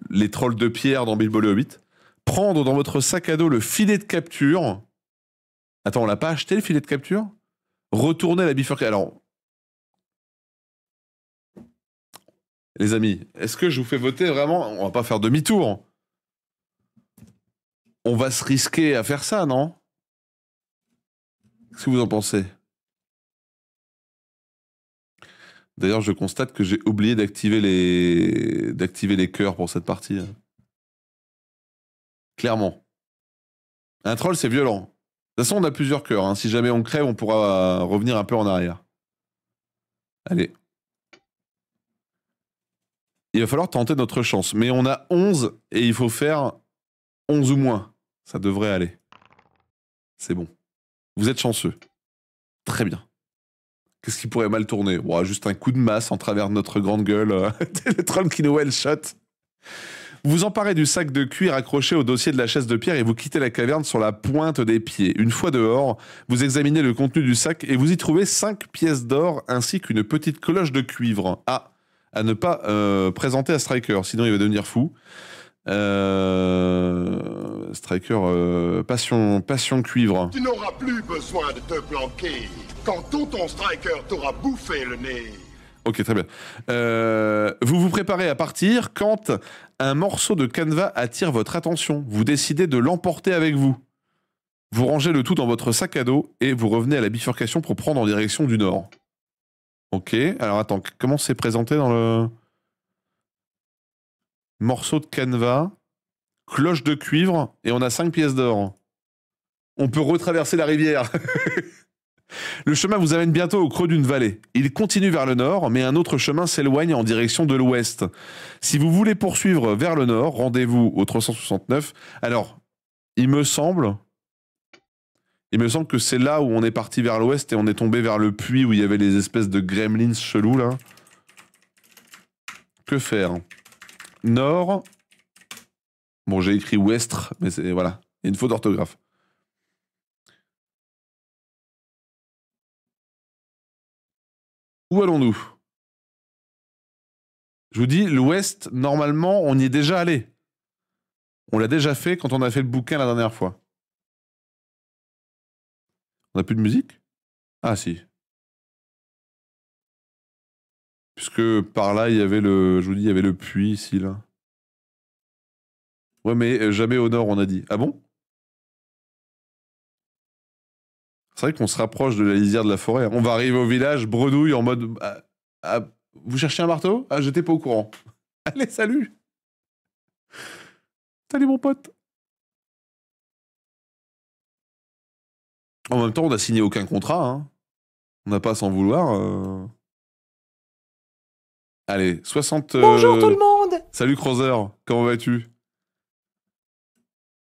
Speaker 1: les trolls de pierre dans Bilbo le Hobbit. Prendre dans votre sac à dos le filet de capture. Attends, on l'a pas acheté le filet de capture ? Retourner à la bifurcation. Alors, les amis, est-ce que je vous fais voter vraiment ? On va pas faire demi-tour. On va se risquer à faire ça, non ? Qu'est-ce que vous en pensez ? D'ailleurs, je constate que j'ai oublié d'activer les cœurs pour cette partie. Clairement. Un troll, c'est violent. De toute façon, on a plusieurs cœurs. Hein. Si jamais on crève, on pourra revenir un peu en arrière. Allez. Il va falloir tenter notre chance. Mais on a 11 et il faut faire 11 ou moins. Ça devrait aller. C'est bon. Vous êtes chanceux. Très bien. Qu'est-ce qui pourrait mal tourner ? Bon, juste un coup de masse en travers de notre grande gueule. Le troll qui nous one-shot. Vous vous emparez du sac de cuir accroché au dossier de la chaise de pierre et vous quittez la caverne sur la pointe des pieds. Une fois dehors, vous examinez le contenu du sac et vous y trouvez 5 pièces d'or ainsi qu'une petite cloche de cuivre. Ah, à ne pas présenter à Striker, sinon il va devenir fou. Striker, passion cuivre.
Speaker 5: Tu n'auras plus besoin de te planquer. Quand ton striker t'aura bouffé le nez.
Speaker 1: Ok, très bien. Vous vous préparez à partir quand un morceau de canevas attire votre attention. Vous décidez de l'emporter avec vous. Vous rangez le tout dans votre sac à dos et vous revenez à la bifurcation pour prendre en direction du nord. Ok, alors attends, comment c'est présenté dans le... Morceau de canevas, cloche de cuivre, et on a 5 pièces d'or. On peut retraverser la rivière. Le chemin vous amène bientôt au creux d'une vallée. Il continue vers le nord, mais un autre chemin s'éloigne en direction de l'ouest. Si vous voulez poursuivre vers le nord, rendez-vous au 369. Alors, il me semble que c'est là où on est parti vers l'ouest et on est tombé vers le puits où il y avait les espèces de gremlins chelous, là. Que faire ? Nord. Bon, j'ai écrit ouestre, mais c'est... Voilà. Il y a une faute d'orthographe. Où allons-nous ? Je vous dis, l'ouest, normalement, on y est déjà allé. On l'a déjà fait quand on a fait le bouquin la dernière fois. On n'a plus de musique ? Ah, si. Puisque par là, il y avait le... Je vous dis, il y avait le puits, ici, là. Ouais, mais jamais au nord, on a dit. Ah bon ? C'est vrai qu'on se rapproche de la lisière de la forêt. On va arriver au village, bredouille, en mode... vous cherchez un marteau ? Ah, j'étais pas au courant. Allez, salut ! Salut, mon pote ! En même temps, on n'a signé aucun contrat. Hein. On n'a pas à s'en vouloir. Allez, 60...
Speaker 4: Bonjour tout le monde.
Speaker 1: Salut, Creuser. Comment vas-tu ?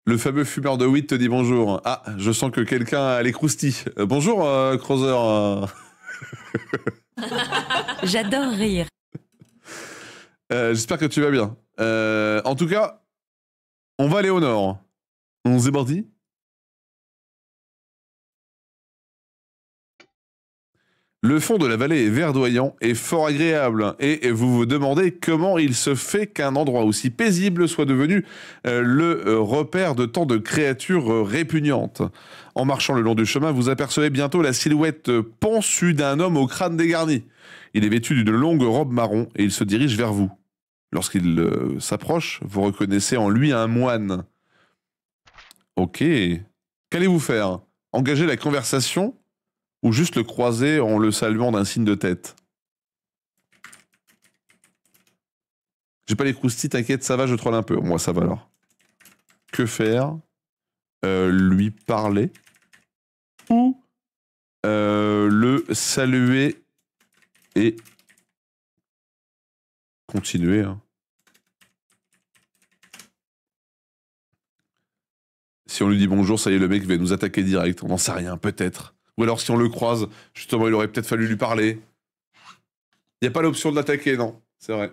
Speaker 1: Le fameux fumeur de weed te dit bonjour. Ah, je sens que quelqu'un a les croustilles. Bonjour, Creuser.
Speaker 2: J'adore rire.
Speaker 1: J'espère que tu vas bien. En tout cas, on va aller au nord. On s'est parti ? Le fond de la vallée est verdoyant et fort agréable, et vous vous demandez comment il se fait qu'un endroit aussi paisible soit devenu le repère de tant de créatures répugnantes. En marchant le long du chemin, vous apercevez bientôt la silhouette pansue d'un homme au crâne dégarni. Il est vêtu d'une longue robe marron et il se dirige vers vous. Lorsqu'il s'approche, vous reconnaissez en lui un moine. Ok. Qu'allez-vous faire ? Engager la conversation ? Ou juste le croiser en le saluant d'un signe de tête. J'ai pas les croustilles, t'inquiète, ça va, je troll un peu. Moi, ça va alors. Que faire? Lui parler. Ou le saluer et continuer. Hein. Si on lui dit bonjour, ça y est, le mec va nous attaquer direct. On n'en sait rien, peut-être. Ou alors si on le croise, justement, il aurait peut-être fallu lui parler. Il n'y a pas l'option de l'attaquer, non. C'est vrai.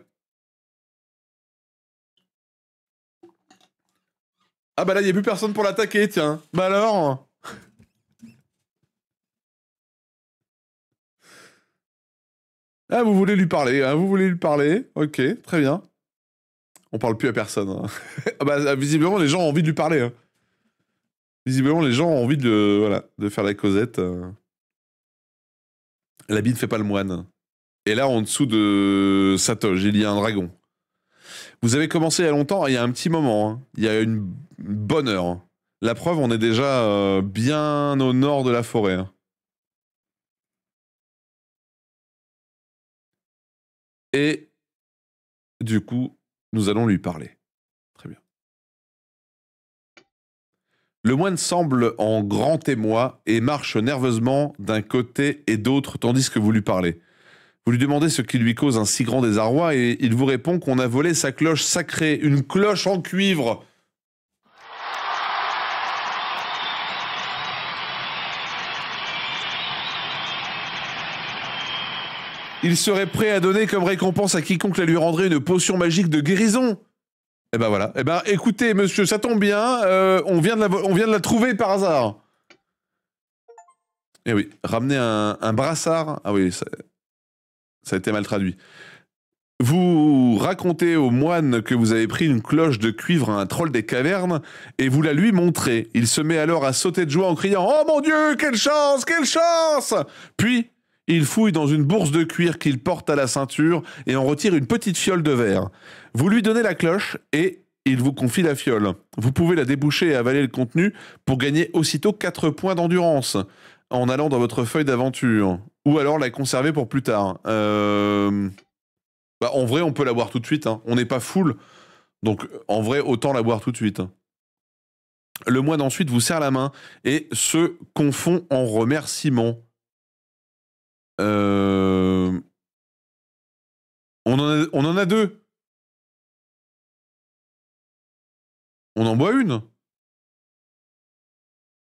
Speaker 1: Ah bah là, il n'y a plus personne pour l'attaquer, tiens. Bah alors? Ah, vous voulez lui parler, hein, vous voulez lui parler. Ok, très bien. On parle plus à personne. Hein. Ah bah, visiblement, les gens ont envie de lui parler. Hein. Visiblement, les gens ont envie de faire la causette. L'habit ne fait pas le moine. Et là, en dessous de Satoge, il y a un dragon. Vous avez commencé il y a longtemps, il y a un petit moment. Hein. Il y a une bonne heure. Hein. La preuve, on est déjà bien au nord de la forêt. Hein. Et du coup, nous allons lui parler. Très bien. Le moine semble en grand émoi et marche nerveusement d'un côté et d'autre tandis que vous lui parlez. Vous lui demandez ce qui lui cause un si grand désarroi et il vous répond qu'on a volé sa cloche sacrée, une cloche en cuivre. Il serait prêt à donner comme récompense à quiconque la lui rendrait une potion magique de guérison. Eh ben voilà. Eh ben écoutez, monsieur, ça tombe bien. On vient de la trouver par hasard. Eh oui, ramener un brassard. Ah oui, ça a été mal traduit. Vous racontez au moine que vous avez pris une cloche de cuivre à un troll des cavernes et vous la lui montrez. Il se met alors à sauter de joie en criant « Oh mon Dieu, quelle chance, quelle chance !» Puis, il fouille dans une bourse de cuir qu'il porte à la ceinture et en retire une petite fiole de verre. Vous lui donnez la cloche et il vous confie la fiole. Vous pouvez la déboucher et avaler le contenu pour gagner aussitôt 4 points d'endurance en allant dans votre feuille d'aventure. Ou alors la conserver pour plus tard. Bah, en vrai, on peut la boire tout de suite. Hein. On n'est pas full. Donc, en vrai, autant la boire tout de suite. Le moine ensuite vous serre la main et se confond en remerciements. On en a 2. On en boit une.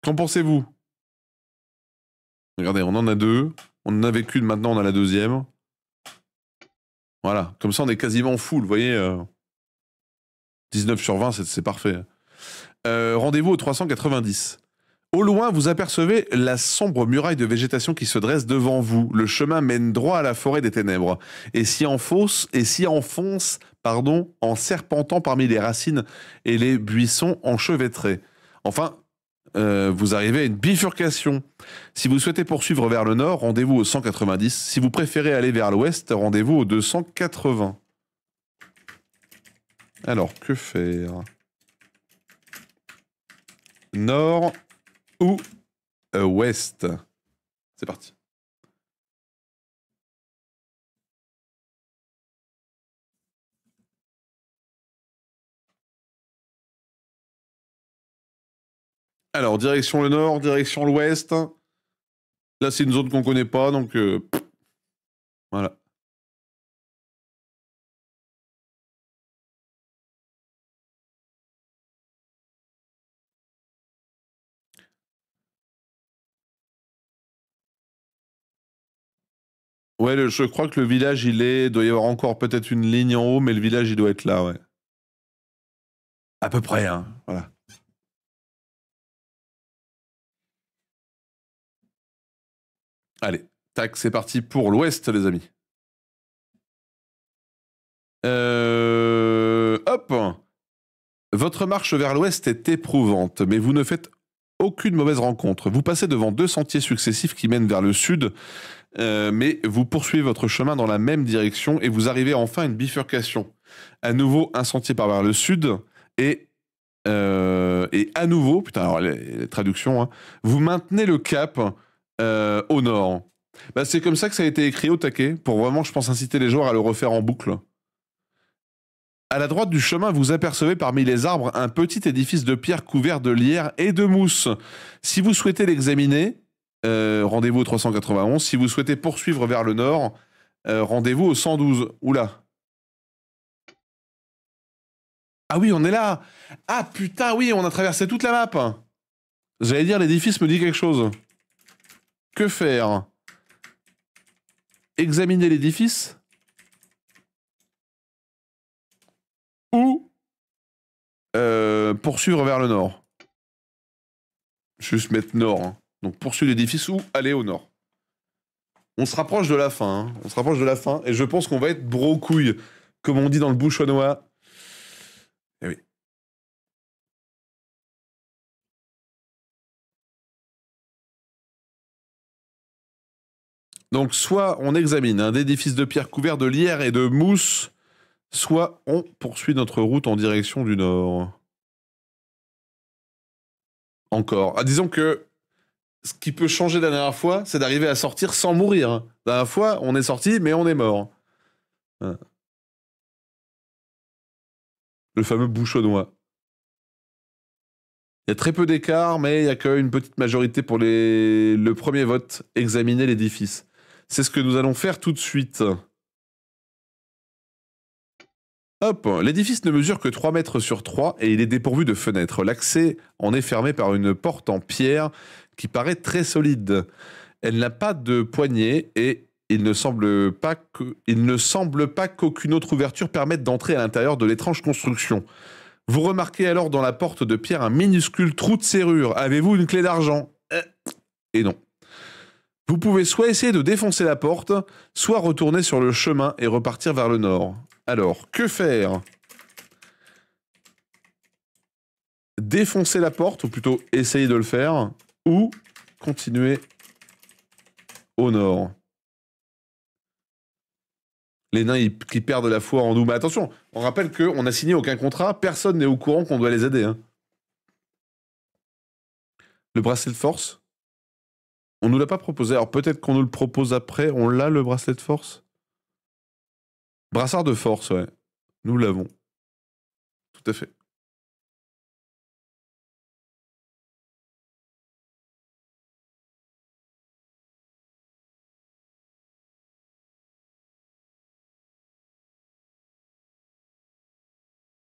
Speaker 1: Qu'en pensez-vous? Regardez, on en a 2. On en avait qu'une, maintenant on a la 2e. Voilà, comme ça on est quasiment full, vous voyez. 19 sur 20, c'est parfait. Rendez-vous au 390. Au loin, vous apercevez la sombre muraille de végétation qui se dresse devant vous. Le chemin mène droit à la forêt des ténèbres et s'y enfonce, en serpentant parmi les racines et les buissons enchevêtrés. Enfin, vous arrivez à une bifurcation. Si vous souhaitez poursuivre vers le nord, rendez-vous au 190. Si vous préférez aller vers l'ouest, rendez-vous au 280. Alors, que faire? Nord ou ouest? C'est parti. Alors, direction le nord, direction l'ouest. Là, c'est une zone qu'on connaît pas, donc... voilà. Ouais, je crois que le village, doit y avoir encore peut-être une ligne en haut, mais le village, il doit être là, ouais. À peu près, hein, voilà. Allez, tac, c'est parti pour l'ouest, les amis. Hop. Votre marche vers l'ouest est éprouvante, mais vous ne faites aucune mauvaise rencontre. Vous passez devant 2 sentiers successifs qui mènent vers le sud, mais vous poursuivez votre chemin dans la même direction et vous arrivez enfin à une bifurcation. À nouveau, un sentier part vers le sud et à nouveau, putain, alors les traductions, hein, vous maintenez le cap au nord. Bah, c'est comme ça que ça a été écrit au taquet, pour vraiment, je pense, inciter les joueurs à le refaire en boucle. À la droite du chemin, vous apercevez parmi les arbres un petit édifice de pierre couvert de lierre et de mousse. Si vous souhaitez l'examiner, rendez-vous au 391. Si vous souhaitez poursuivre vers le nord, rendez-vous au 112. Oula. Ah oui, on est là. Ah putain, oui, on a traversé toute la map. J'allais dire, l'édifice me dit quelque chose. Que faire? Examiner l'édifice? Ou poursuivre vers le nord? Juste mettre nord. Hein. Donc poursuivre l'édifice ou aller au nord. On se rapproche de la fin. Hein. On se rapproche de la fin. Et je pense qu'on va être brocouille, comme on dit dans le bouchonnois. Eh oui. Donc soit on examine un édifice de pierre couvert de lierre et de mousse, soit on poursuit notre route en direction du nord. Encore. Ah, disons que ce qui peut changer de la dernière fois, c'est d'arriver à sortir sans mourir. La dernière fois, on est sorti, mais on est mort. Voilà. Le fameux bouchonnois. Il y a très peu d'écart, mais il y a quand même une petite majorité pour le premier vote, examiner l'édifice. C'est ce que nous allons faire tout de suite. Hop, l'édifice ne mesure que 3 mètres sur 3 et il est dépourvu de fenêtres. L'accès en est fermé par une porte en pierre qui paraît très solide. Elle n'a pas de poignée et il ne semble pas qu'aucune autre ouverture permette d'entrer à l'intérieur de l'étrange construction. Vous remarquez alors dans la porte de pierre un minuscule trou de serrure. Avez-vous une clé d'argent? Et non. Vous pouvez soit essayer de défoncer la porte, soit retourner sur le chemin et repartir vers le nord. Alors, que faire? Défoncer la porte, ou plutôt essayer de le faire, ou continuer au nord. Les nains qui perdent la foi en nous. Mais attention, on rappelle qu'on n'a signé aucun contrat, personne n'est au courant qu'on doit les aider. Hein. Le bracelet de force? On nous l'a pas proposé, alors peut-être qu'on nous le propose après. On l'a, le bracelet de force? Brassard de force, ouais. Nous l'avons. Tout à fait.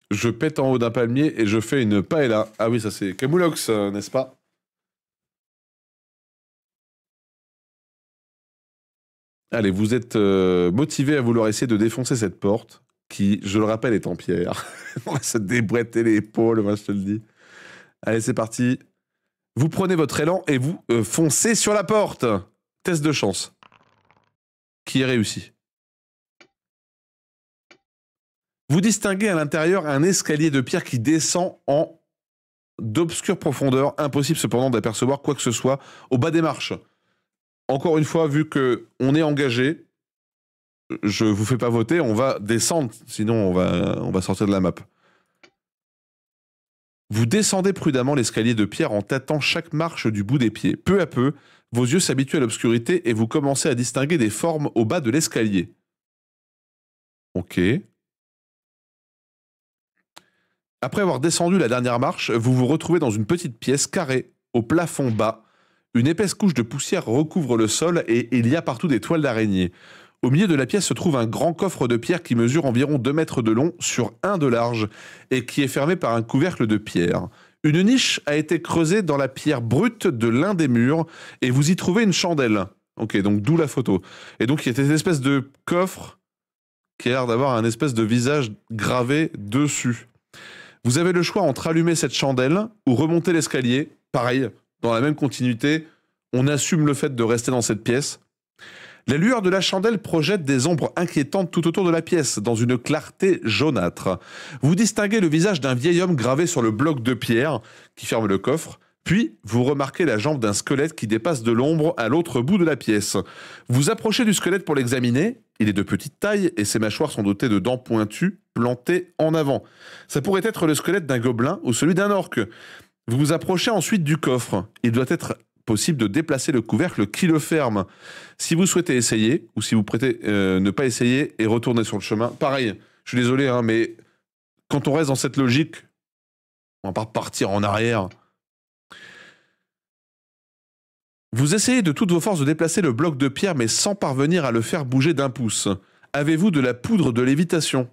Speaker 1: Je pète en haut d'un palmier et je fais une paella. Ah oui, ça c'est Camoulox, n'est-ce pas? Allez, vous êtes motivé à vouloir essayer de défoncer cette porte, qui, je le rappelle, est en pierre. On va se débretter l'épaule, moi je te le dis. Allez, c'est parti. Vous prenez votre élan et vous foncez sur la porte. Test de chance. Qui est réussi. Vous distinguez à l'intérieur un escalier de pierre qui descend en d'obscure profondeur. Impossible cependant d'apercevoir quoi que ce soit au bas des marches. Encore une fois, vu qu'on est engagé, je vous fais pas voter, on va descendre, sinon on va sortir de la map. Vous descendez prudemment l'escalier de pierre en tâtant chaque marche du bout des pieds. Peu à peu, vos yeux s'habituent à l'obscurité et vous commencez à distinguer des formes au bas de l'escalier. Ok. Après avoir descendu la dernière marche, vous vous retrouvez dans une petite pièce carrée, au plafond bas. Une épaisse couche de poussière recouvre le sol et il y a partout des toiles d'araignée. Au milieu de la pièce se trouve un grand coffre de pierre qui mesure environ 2 mètres de long sur 1 de large et qui est fermé par un couvercle de pierre. Une niche a été creusée dans la pierre brute de l'un des murs et vous y trouvez une chandelle. Ok, donc d'où la photo. Et donc il y a cette espèce de coffre qui a l'air d'avoir un espèce de visage gravé dessus. Vous avez le choix entre allumer cette chandelle ou remonter l'escalier. Pareil, dans la même continuité, on assume le fait de rester dans cette pièce. La lueur de la chandelle projette des ombres inquiétantes tout autour de la pièce, dans une clarté jaunâtre. Vous distinguez le visage d'un vieil homme gravé sur le bloc de pierre qui ferme le coffre, puis vous remarquez la jambe d'un squelette qui dépasse de l'ombre à l'autre bout de la pièce. Vous approchez du squelette pour l'examiner. Il est de petite taille et ses mâchoires sont dotées de dents pointues plantées en avant. Ça pourrait être le squelette d'un gobelin ou celui d'un orque. Vous vous approchez ensuite du coffre. Il doit être possible de déplacer le couvercle qui le ferme. Si vous souhaitez essayer, ou si vous préférez ne pas essayer et retourner sur le chemin, pareil, je suis désolé, hein, mais quand on reste dans cette logique, on va pas repartir en arrière. Vous essayez de toutes vos forces de déplacer le bloc de pierre, mais sans parvenir à le faire bouger d'un pouce. Avez-vous de la poudre de lévitation?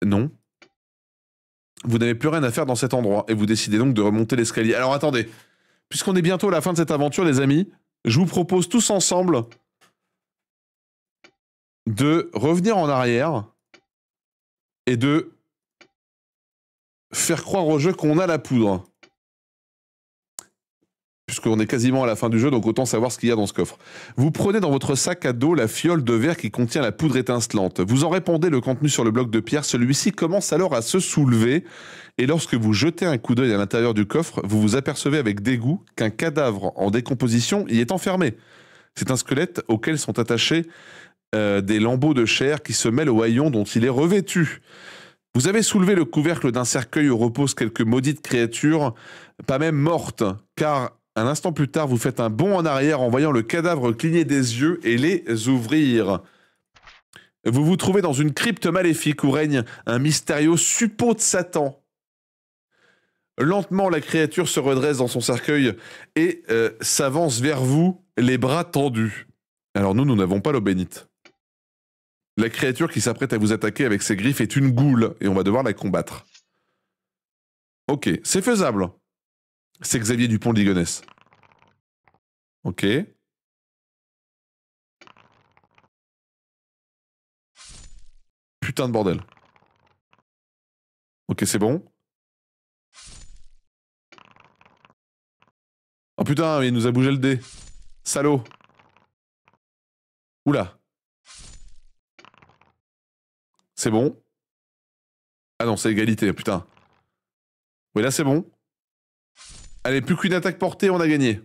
Speaker 1: Non. Vous n'avez plus rien à faire dans cet endroit, et vous décidez donc de remonter l'escalier. Alors attendez, puisqu'on est bientôt à la fin de cette aventure, les amis, je vous propose tous ensemble de revenir en arrière et de faire croire au jeu qu'on a la poudre. Puisqu'on est quasiment à la fin du jeu, donc autant savoir ce qu'il y a dans ce coffre. Vous prenez dans votre sac à dos la fiole de verre qui contient la poudre étincelante. Vous en répandez le contenu sur le bloc de pierre. Celui-ci commence alors à se soulever. Et lorsque vous jetez un coup d'œil à l'intérieur du coffre, vous vous apercevez avec dégoût qu'un cadavre en décomposition y est enfermé. C'est un squelette auquel sont attachés des lambeaux de chair qui se mêlent au haillon dont il est revêtu. Vous avez soulevé le couvercle d'un cercueil où reposent quelques maudites créatures, pas même mortes, car un instant plus tard, vous faites un bond en arrière en voyant le cadavre cligner des yeux et les ouvrir. Vous vous trouvez dans une crypte maléfique où règne un mystérieux suppôt de Satan. Lentement, la créature se redresse dans son cercueil et s'avance vers vous, les bras tendus. Alors nous n'avons pas l'eau bénite. La créature qui s'apprête à vous attaquer avec ses griffes est une goule et on va devoir la combattre. Ok, c'est faisable. C'est Xavier Dupont de Ligonnès. Ok. Putain de bordel. Ok, c'est bon. Oh putain, il nous a bougé le dé. Salaud. Oula. C'est bon. Ah non, c'est égalité, putain. Oui, là c'est bon. Allez, plus qu'une attaque portée, on a gagné.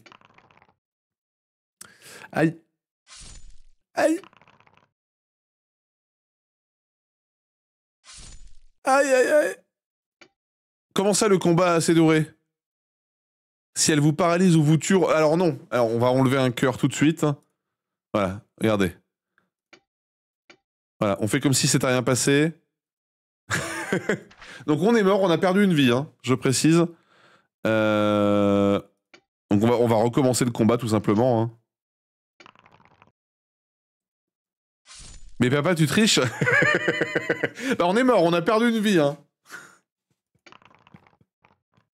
Speaker 1: Aïe. Aïe. Aïe, aïe, aïe. Comment ça, le combat assez doré? Si elle vous paralyse ou vous tue... Alors non. Alors, on va enlever un cœur tout de suite. Voilà, regardez. Voilà, on fait comme si c'était rien passé. Donc on est mort, on a perdu une vie, hein, je précise. Donc on va recommencer le combat tout simplement. Hein. Mais papa, tu triches. Bah on est mort, on a perdu une vie. Hein.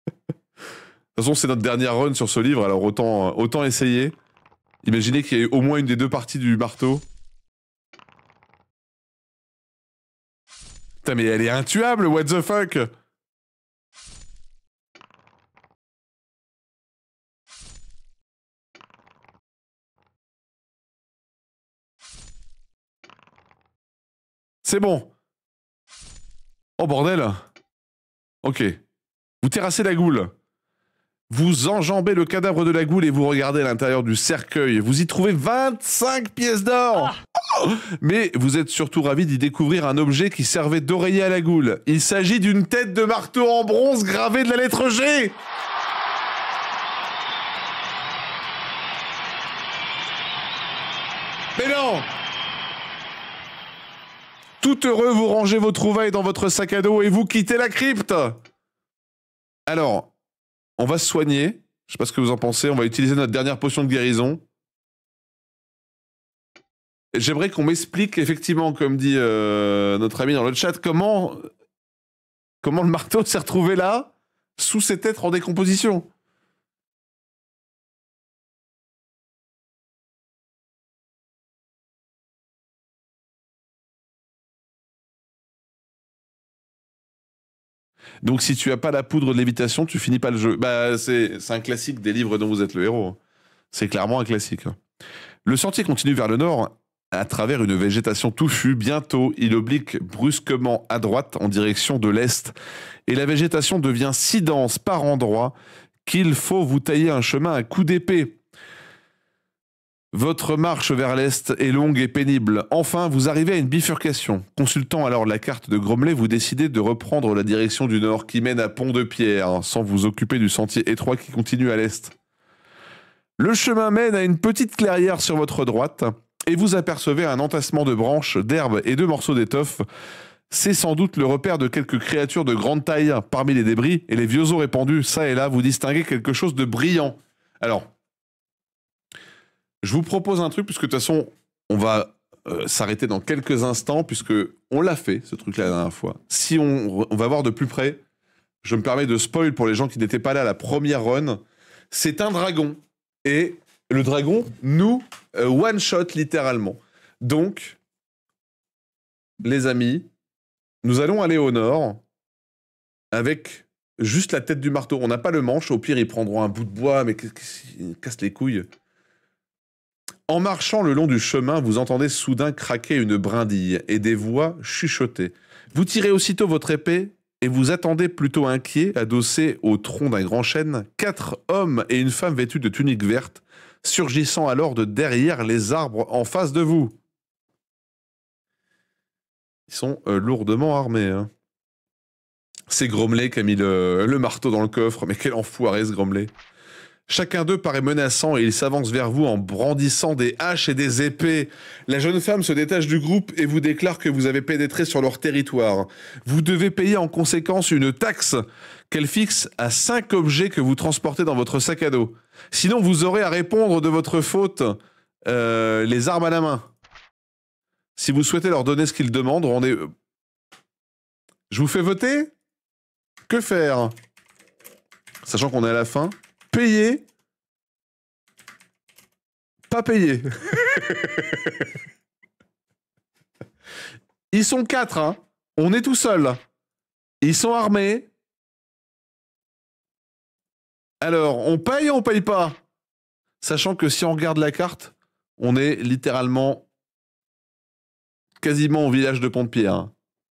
Speaker 1: De toute façon, c'est notre dernière run sur ce livre, alors autant essayer. Imaginez qu'il y ait au moins une des deux parties du marteau. Putain, mais elle est intuable, what the fuck? C'est bon. Oh bordel. Ok. Vous terrassez la goule. Vous enjambez le cadavre de la goule et vous regardez à l'intérieur du cercueil. Vous y trouvez 25 pièces d'or. Oh, mais vous êtes surtout ravi d'y découvrir un objet qui servait d'oreiller à la goule. Il s'agit d'une tête de marteau en bronze gravée de la lettre G. Mais non! Tout heureux, vous rangez vos trouvailles dans votre sac à dos et vous quittez la crypte. Alors, on va se soigner. Je sais pas ce que vous en pensez. On va utiliser notre dernière potion de guérison. J'aimerais qu'on m'explique effectivement, comme dit notre ami dans le chat, comment le marteau s'est retrouvé là, sous cet être en décomposition. Donc si tu as pas la poudre de lévitation, tu finis pas le jeu. Bah c'est un classique des livres dont vous êtes le héros. C'est clairement un classique. Le sentier continue vers le nord à travers une végétation touffue. Bientôt, il oblique brusquement à droite en direction de l'est. Et la végétation devient si dense par endroits qu'il faut vous tailler un chemin à coups d'épée. Votre marche vers l'est est longue et pénible. Enfin, vous arrivez à une bifurcation. Consultant alors la carte de Gromley, vous décidez de reprendre la direction du nord qui mène à Pont-de-Pierre, sans vous occuper du sentier étroit qui continue à l'est. Le chemin mène à une petite clairière sur votre droite, et vous apercevez un entassement de branches, d'herbes et de morceaux d'étoffe C'est sans doute le repère de quelques créatures de grande taille parmi les débris et les vieux os répandus. Ça et là, vous distinguez quelque chose de brillant. Alors, je vous propose un truc, puisque de toute façon, on va s'arrêter dans quelques instants, puisque on l'a fait, ce truc-là, la dernière fois. Si on va voir de plus près, je me permets de spoil pour les gens qui n'étaient pas là à la première run. C'est un dragon. Et le dragon nous one-shot littéralement. Donc, les amis, nous allons aller au nord avec juste la tête du marteau. On n'a pas le manche. Au pire, ils prendront un bout de bois, mais ils cassent les couilles. En marchant le long du chemin, vous entendez soudain craquer une brindille et des voix chuchoter. Vous tirez aussitôt votre épée et vous attendez plutôt inquiet, adossé au tronc d'un grand chêne, 4 hommes et une femme vêtus de tuniques vertes, surgissant alors de derrière les arbres en face de vous. Ils sont lourdement armés. Hein. C'est Gromley qui a mis le marteau dans le coffre. Mais quel enfoiré ce Gromley. Chacun d'eux paraît menaçant et il s'avance vers vous en brandissant des haches et des épées. La jeune femme se détache du groupe et vous déclare que vous avez pénétré sur leur territoire. Vous devez payer en conséquence une taxe qu'elle fixe à 5 objets que vous transportez dans votre sac à dos. Sinon, vous aurez à répondre de votre faute les armes à la main. Si vous souhaitez leur donner ce qu'ils demandent, rendez... Je vous fais voter ? Que faire ? Sachant qu'on est à la fin. Payer. Pas payer. Ils sont 4, hein. On est tout seul. Ils sont armés. Alors, on paye ou on paye pas ? Sachant que si on regarde la carte, on est littéralement quasiment au village de Pont-de-Pierre.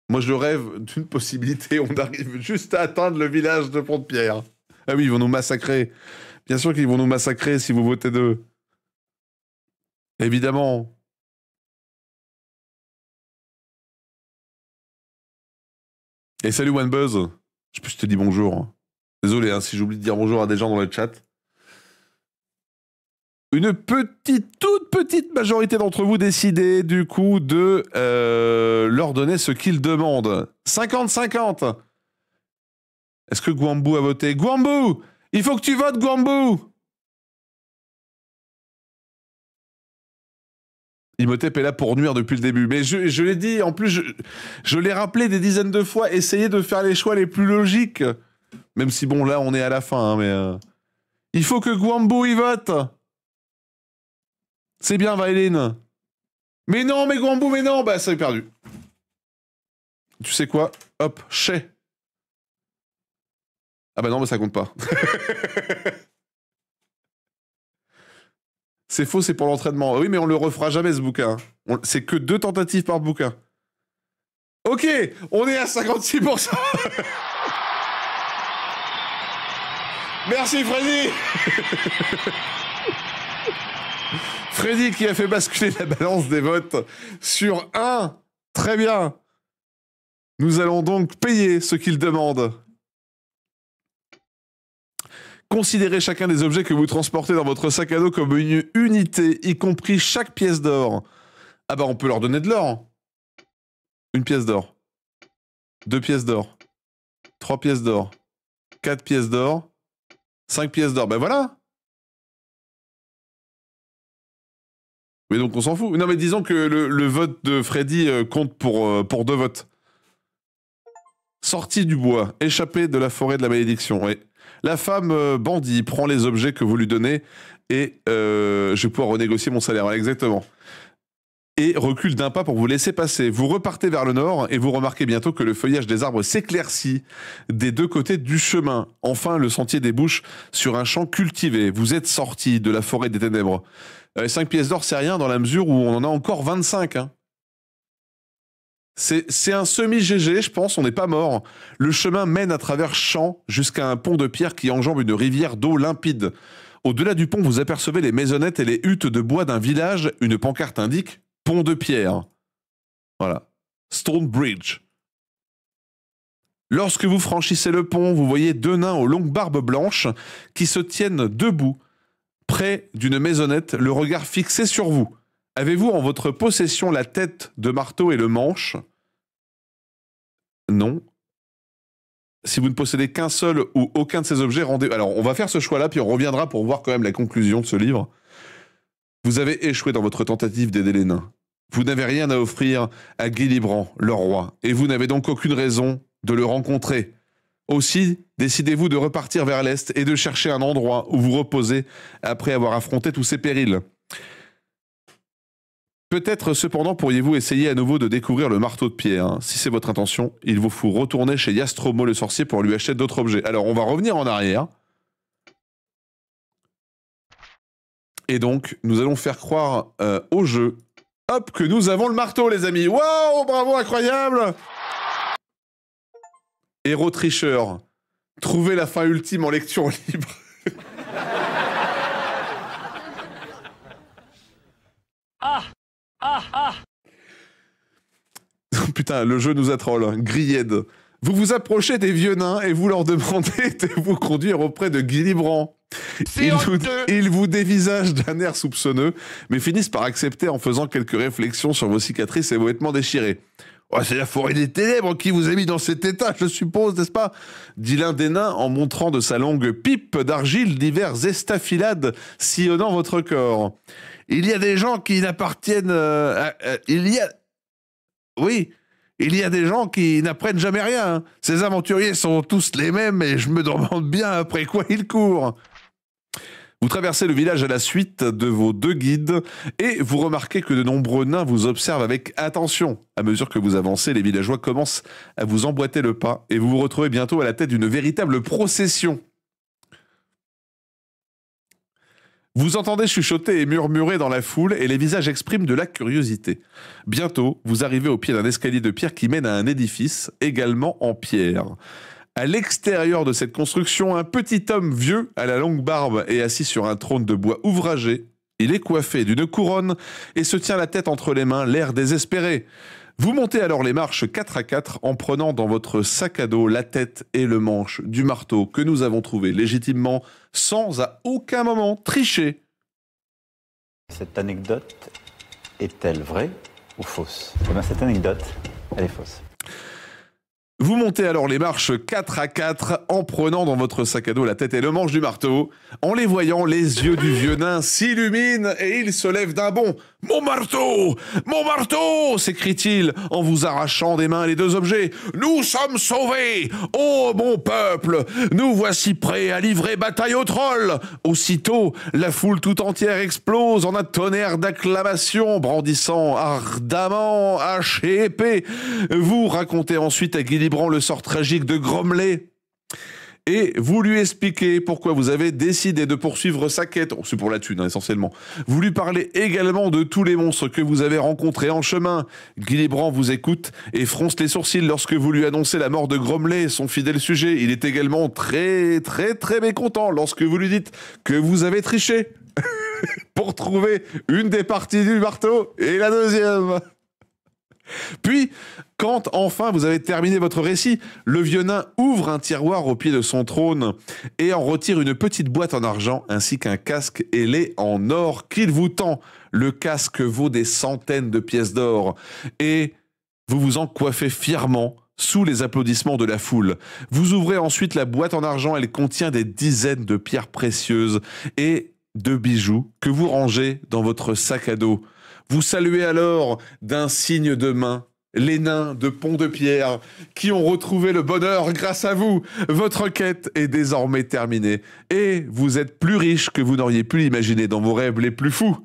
Speaker 1: Moi, je rêve d'une possibilité. On arrive juste à atteindre le village de Pont-de-Pierre. Ah oui, ils vont nous massacrer. Bien sûr qu'ils vont nous massacrer si vous votez d'eux. Évidemment. Et salut OneBuzz. Je te dis bonjour. Désolé hein, si j'oublie de dire bonjour à des gens dans le chat. Une toute petite majorité d'entre vous décidez du coup de leur donner ce qu'ils demandent. 50-50. Est-ce que Gwambou a voté ? Gwambou ! Il faut que tu votes, Gwambou ! Imhotep est là pour nuire depuis le début. Mais je l'ai dit, en plus, je l'ai rappelé des dizaines de fois, essayez de faire les choix les plus logiques. Même si, bon, là, on est à la fin, hein, mais... Il faut que Gwambou y vote. C'est bien, Vaeline. Mais non, mais Gwambou, mais non. Bah, ça est perdu. Tu sais quoi ? Hop, chez. Ah bah non, mais ça compte pas. C'est faux, c'est pour l'entraînement. Oui, mais on le refera jamais, ce bouquin. C'est que 2 tentatives par bouquin. Ok, on est à 56%. Merci, Freddy. Freddy qui a fait basculer la balance des votes sur 1. Très bien. Nous allons donc payer ce qu'il demande. Considérez chacun des objets que vous transportez dans votre sac à dos comme une unité, y compris chaque pièce d'or. Ah bah on peut leur donner de l'or. 1 pièce d'or. 2 pièces d'or. 3 pièces d'or. 4 pièces d'or. 5 pièces d'or. Ben voilà. Mais donc on s'en fout. Non mais disons que le vote de Freddy compte pour 2 votes. Sortie du bois, échappée de la forêt de la malédiction, oui. La femme bandit prend les objets que vous lui donnez et je vais pouvoir renégocier mon salaire, exactement. Et recule d'un pas pour vous laisser passer. Vous repartez vers le nord et vous remarquez bientôt que le feuillage des arbres s'éclaircit des 2 côtés du chemin. Enfin, le sentier débouche sur un champ cultivé. Vous êtes sorti de la forêt des ténèbres. 5 pièces d'or, c'est rien dans la mesure où on en a encore 25, hein. C'est un semi-GG, je pense, on n'est pas mort. Le chemin mène à travers champs jusqu'à un pont de pierre qui enjambe une rivière d'eau limpide. Au-delà du pont, vous apercevez les maisonnettes et les huttes de bois d'un village. Une pancarte indique « Pont de pierre ». Voilà. Stone Bridge. Lorsque vous franchissez le pont, vous voyez 2 nains aux longues barbes blanches qui se tiennent debout, près d'une maisonnette, le regard fixé sur vous. Avez-vous en votre possession la tête de marteau et le manche ? Non. Si vous ne possédez qu'un seul ou aucun de ces objets, rendez... Alors, on va faire ce choix-là, puis on reviendra pour voir quand même la conclusion de ce livre. Vous avez échoué dans votre tentative d'aider les nains. Vous n'avez rien à offrir à Guilibrand, le roi, et vous n'avez donc aucune raison de le rencontrer. Aussi, décidez-vous de repartir vers l'est et de chercher un endroit où vous reposer après avoir affronté tous ces périls. Peut-être cependant pourriez-vous essayer à nouveau de découvrir le marteau de pierre. Si c'est votre intention, il vous faut retourner chez Yastromo le sorcier pour lui acheter d'autres objets. Alors on va revenir en arrière. Et donc, nous allons faire croire au jeu, hop, que nous avons le marteau, les amis. Waouh, bravo, incroyable! Héros tricheur, trouvez la fin ultime en lecture libre. Putain, le jeu nous a troll. Griède. Vous vous approchez des vieux nains et vous leur demandez de vous conduire auprès de Guilibrand. Ils vous dévisagent d'un air soupçonneux, mais finissent par accepter en faisant quelques réflexions sur vos cicatrices et vos vêtements déchirés. Oh, c'est la forêt des ténèbres qui vous a mis dans cet état, je suppose, n'est-ce pas? Dit l'un des nains en montrant de sa longue pipe d'argile divers estafilades sillonnant votre corps. Il y a des gens qui n'appartiennent... Oui, il y a des gens qui n'apprennent jamais rien. Hein. Ces aventuriers sont tous les mêmes et je me demande bien après quoi ils courent. Vous traversez le village à la suite de vos deux guides et vous remarquez que de nombreux nains vous observent avec attention. À mesure que vous avancez, les villageois commencent à vous emboîter le pas et vous vous retrouvez bientôt à la tête d'une véritable procession. Vous entendez chuchoter et murmurer dans la foule et les visages expriment de la curiosité. Bientôt, vous arrivez au pied d'un escalier de pierre qui mène à un édifice, également en pierre. À l'extérieur de cette construction, un petit homme vieux, à la longue barbe et assis sur un trône de bois ouvragé. Il est coiffé d'une couronne et se tient la tête entre les mains, l'air désespéré. Vous montez alors les marches 4 à 4 en prenant dans votre sac à dos la tête et le manche du marteau que nous avons trouvé légitimement sans à aucun moment tricher.
Speaker 6: Cette anecdote est-elle vraie ou fausse? Eh bien, cette anecdote, elle est fausse.
Speaker 1: Vous montez alors les marches 4 à 4 en prenant dans votre sac à dos la tête et le manche du marteau. En les voyant, les yeux du vieux nain s'illuminent et il se lève d'un bond. « Mon marteau! Mon marteau !» s'écrie-t-il en vous arrachant des mains les deux objets. « Nous sommes sauvés! Ô mon peuple! Nous voici prêts à livrer bataille aux trolls !» Aussitôt, la foule tout entière explose en un tonnerre d'acclamations, brandissant ardemment hache et épée. Vous racontez ensuite à Guilibrand le sort tragique de Gromley. Et vous lui expliquez pourquoi vous avez décidé de poursuivre sa quête. Oh, c'est pour la thune, hein, essentiellement. Vous lui parlez également de tous les monstres que vous avez rencontrés en chemin. Guilibrand vous écoute et fronce les sourcils lorsque vous lui annoncez la mort de Gromley, son fidèle sujet. Il est également très mécontent lorsque vous lui dites que vous avez triché pour trouver une des parties du marteau et la deuxième. Puis, quand enfin vous avez terminé votre récit, le vieux nain ouvre un tiroir au pied de son trône et en retire une petite boîte en argent ainsi qu'un casque ailé en or qu'il vous tend. Le casque vaut des centaines de pièces d'or et vous vous en coiffez fièrement sous les applaudissements de la foule. Vous ouvrez ensuite la boîte en argent, elle contient des dizaines de pierres précieuses et de bijoux que vous rangez dans votre sac à dos. Vous saluez alors d'un signe de main les nains de Pont-de-Pierre qui ont retrouvé le bonheur grâce à vous. Votre quête est désormais terminée et vous êtes plus riche que vous n'auriez pu l'imaginer dans vos rêves les plus fous.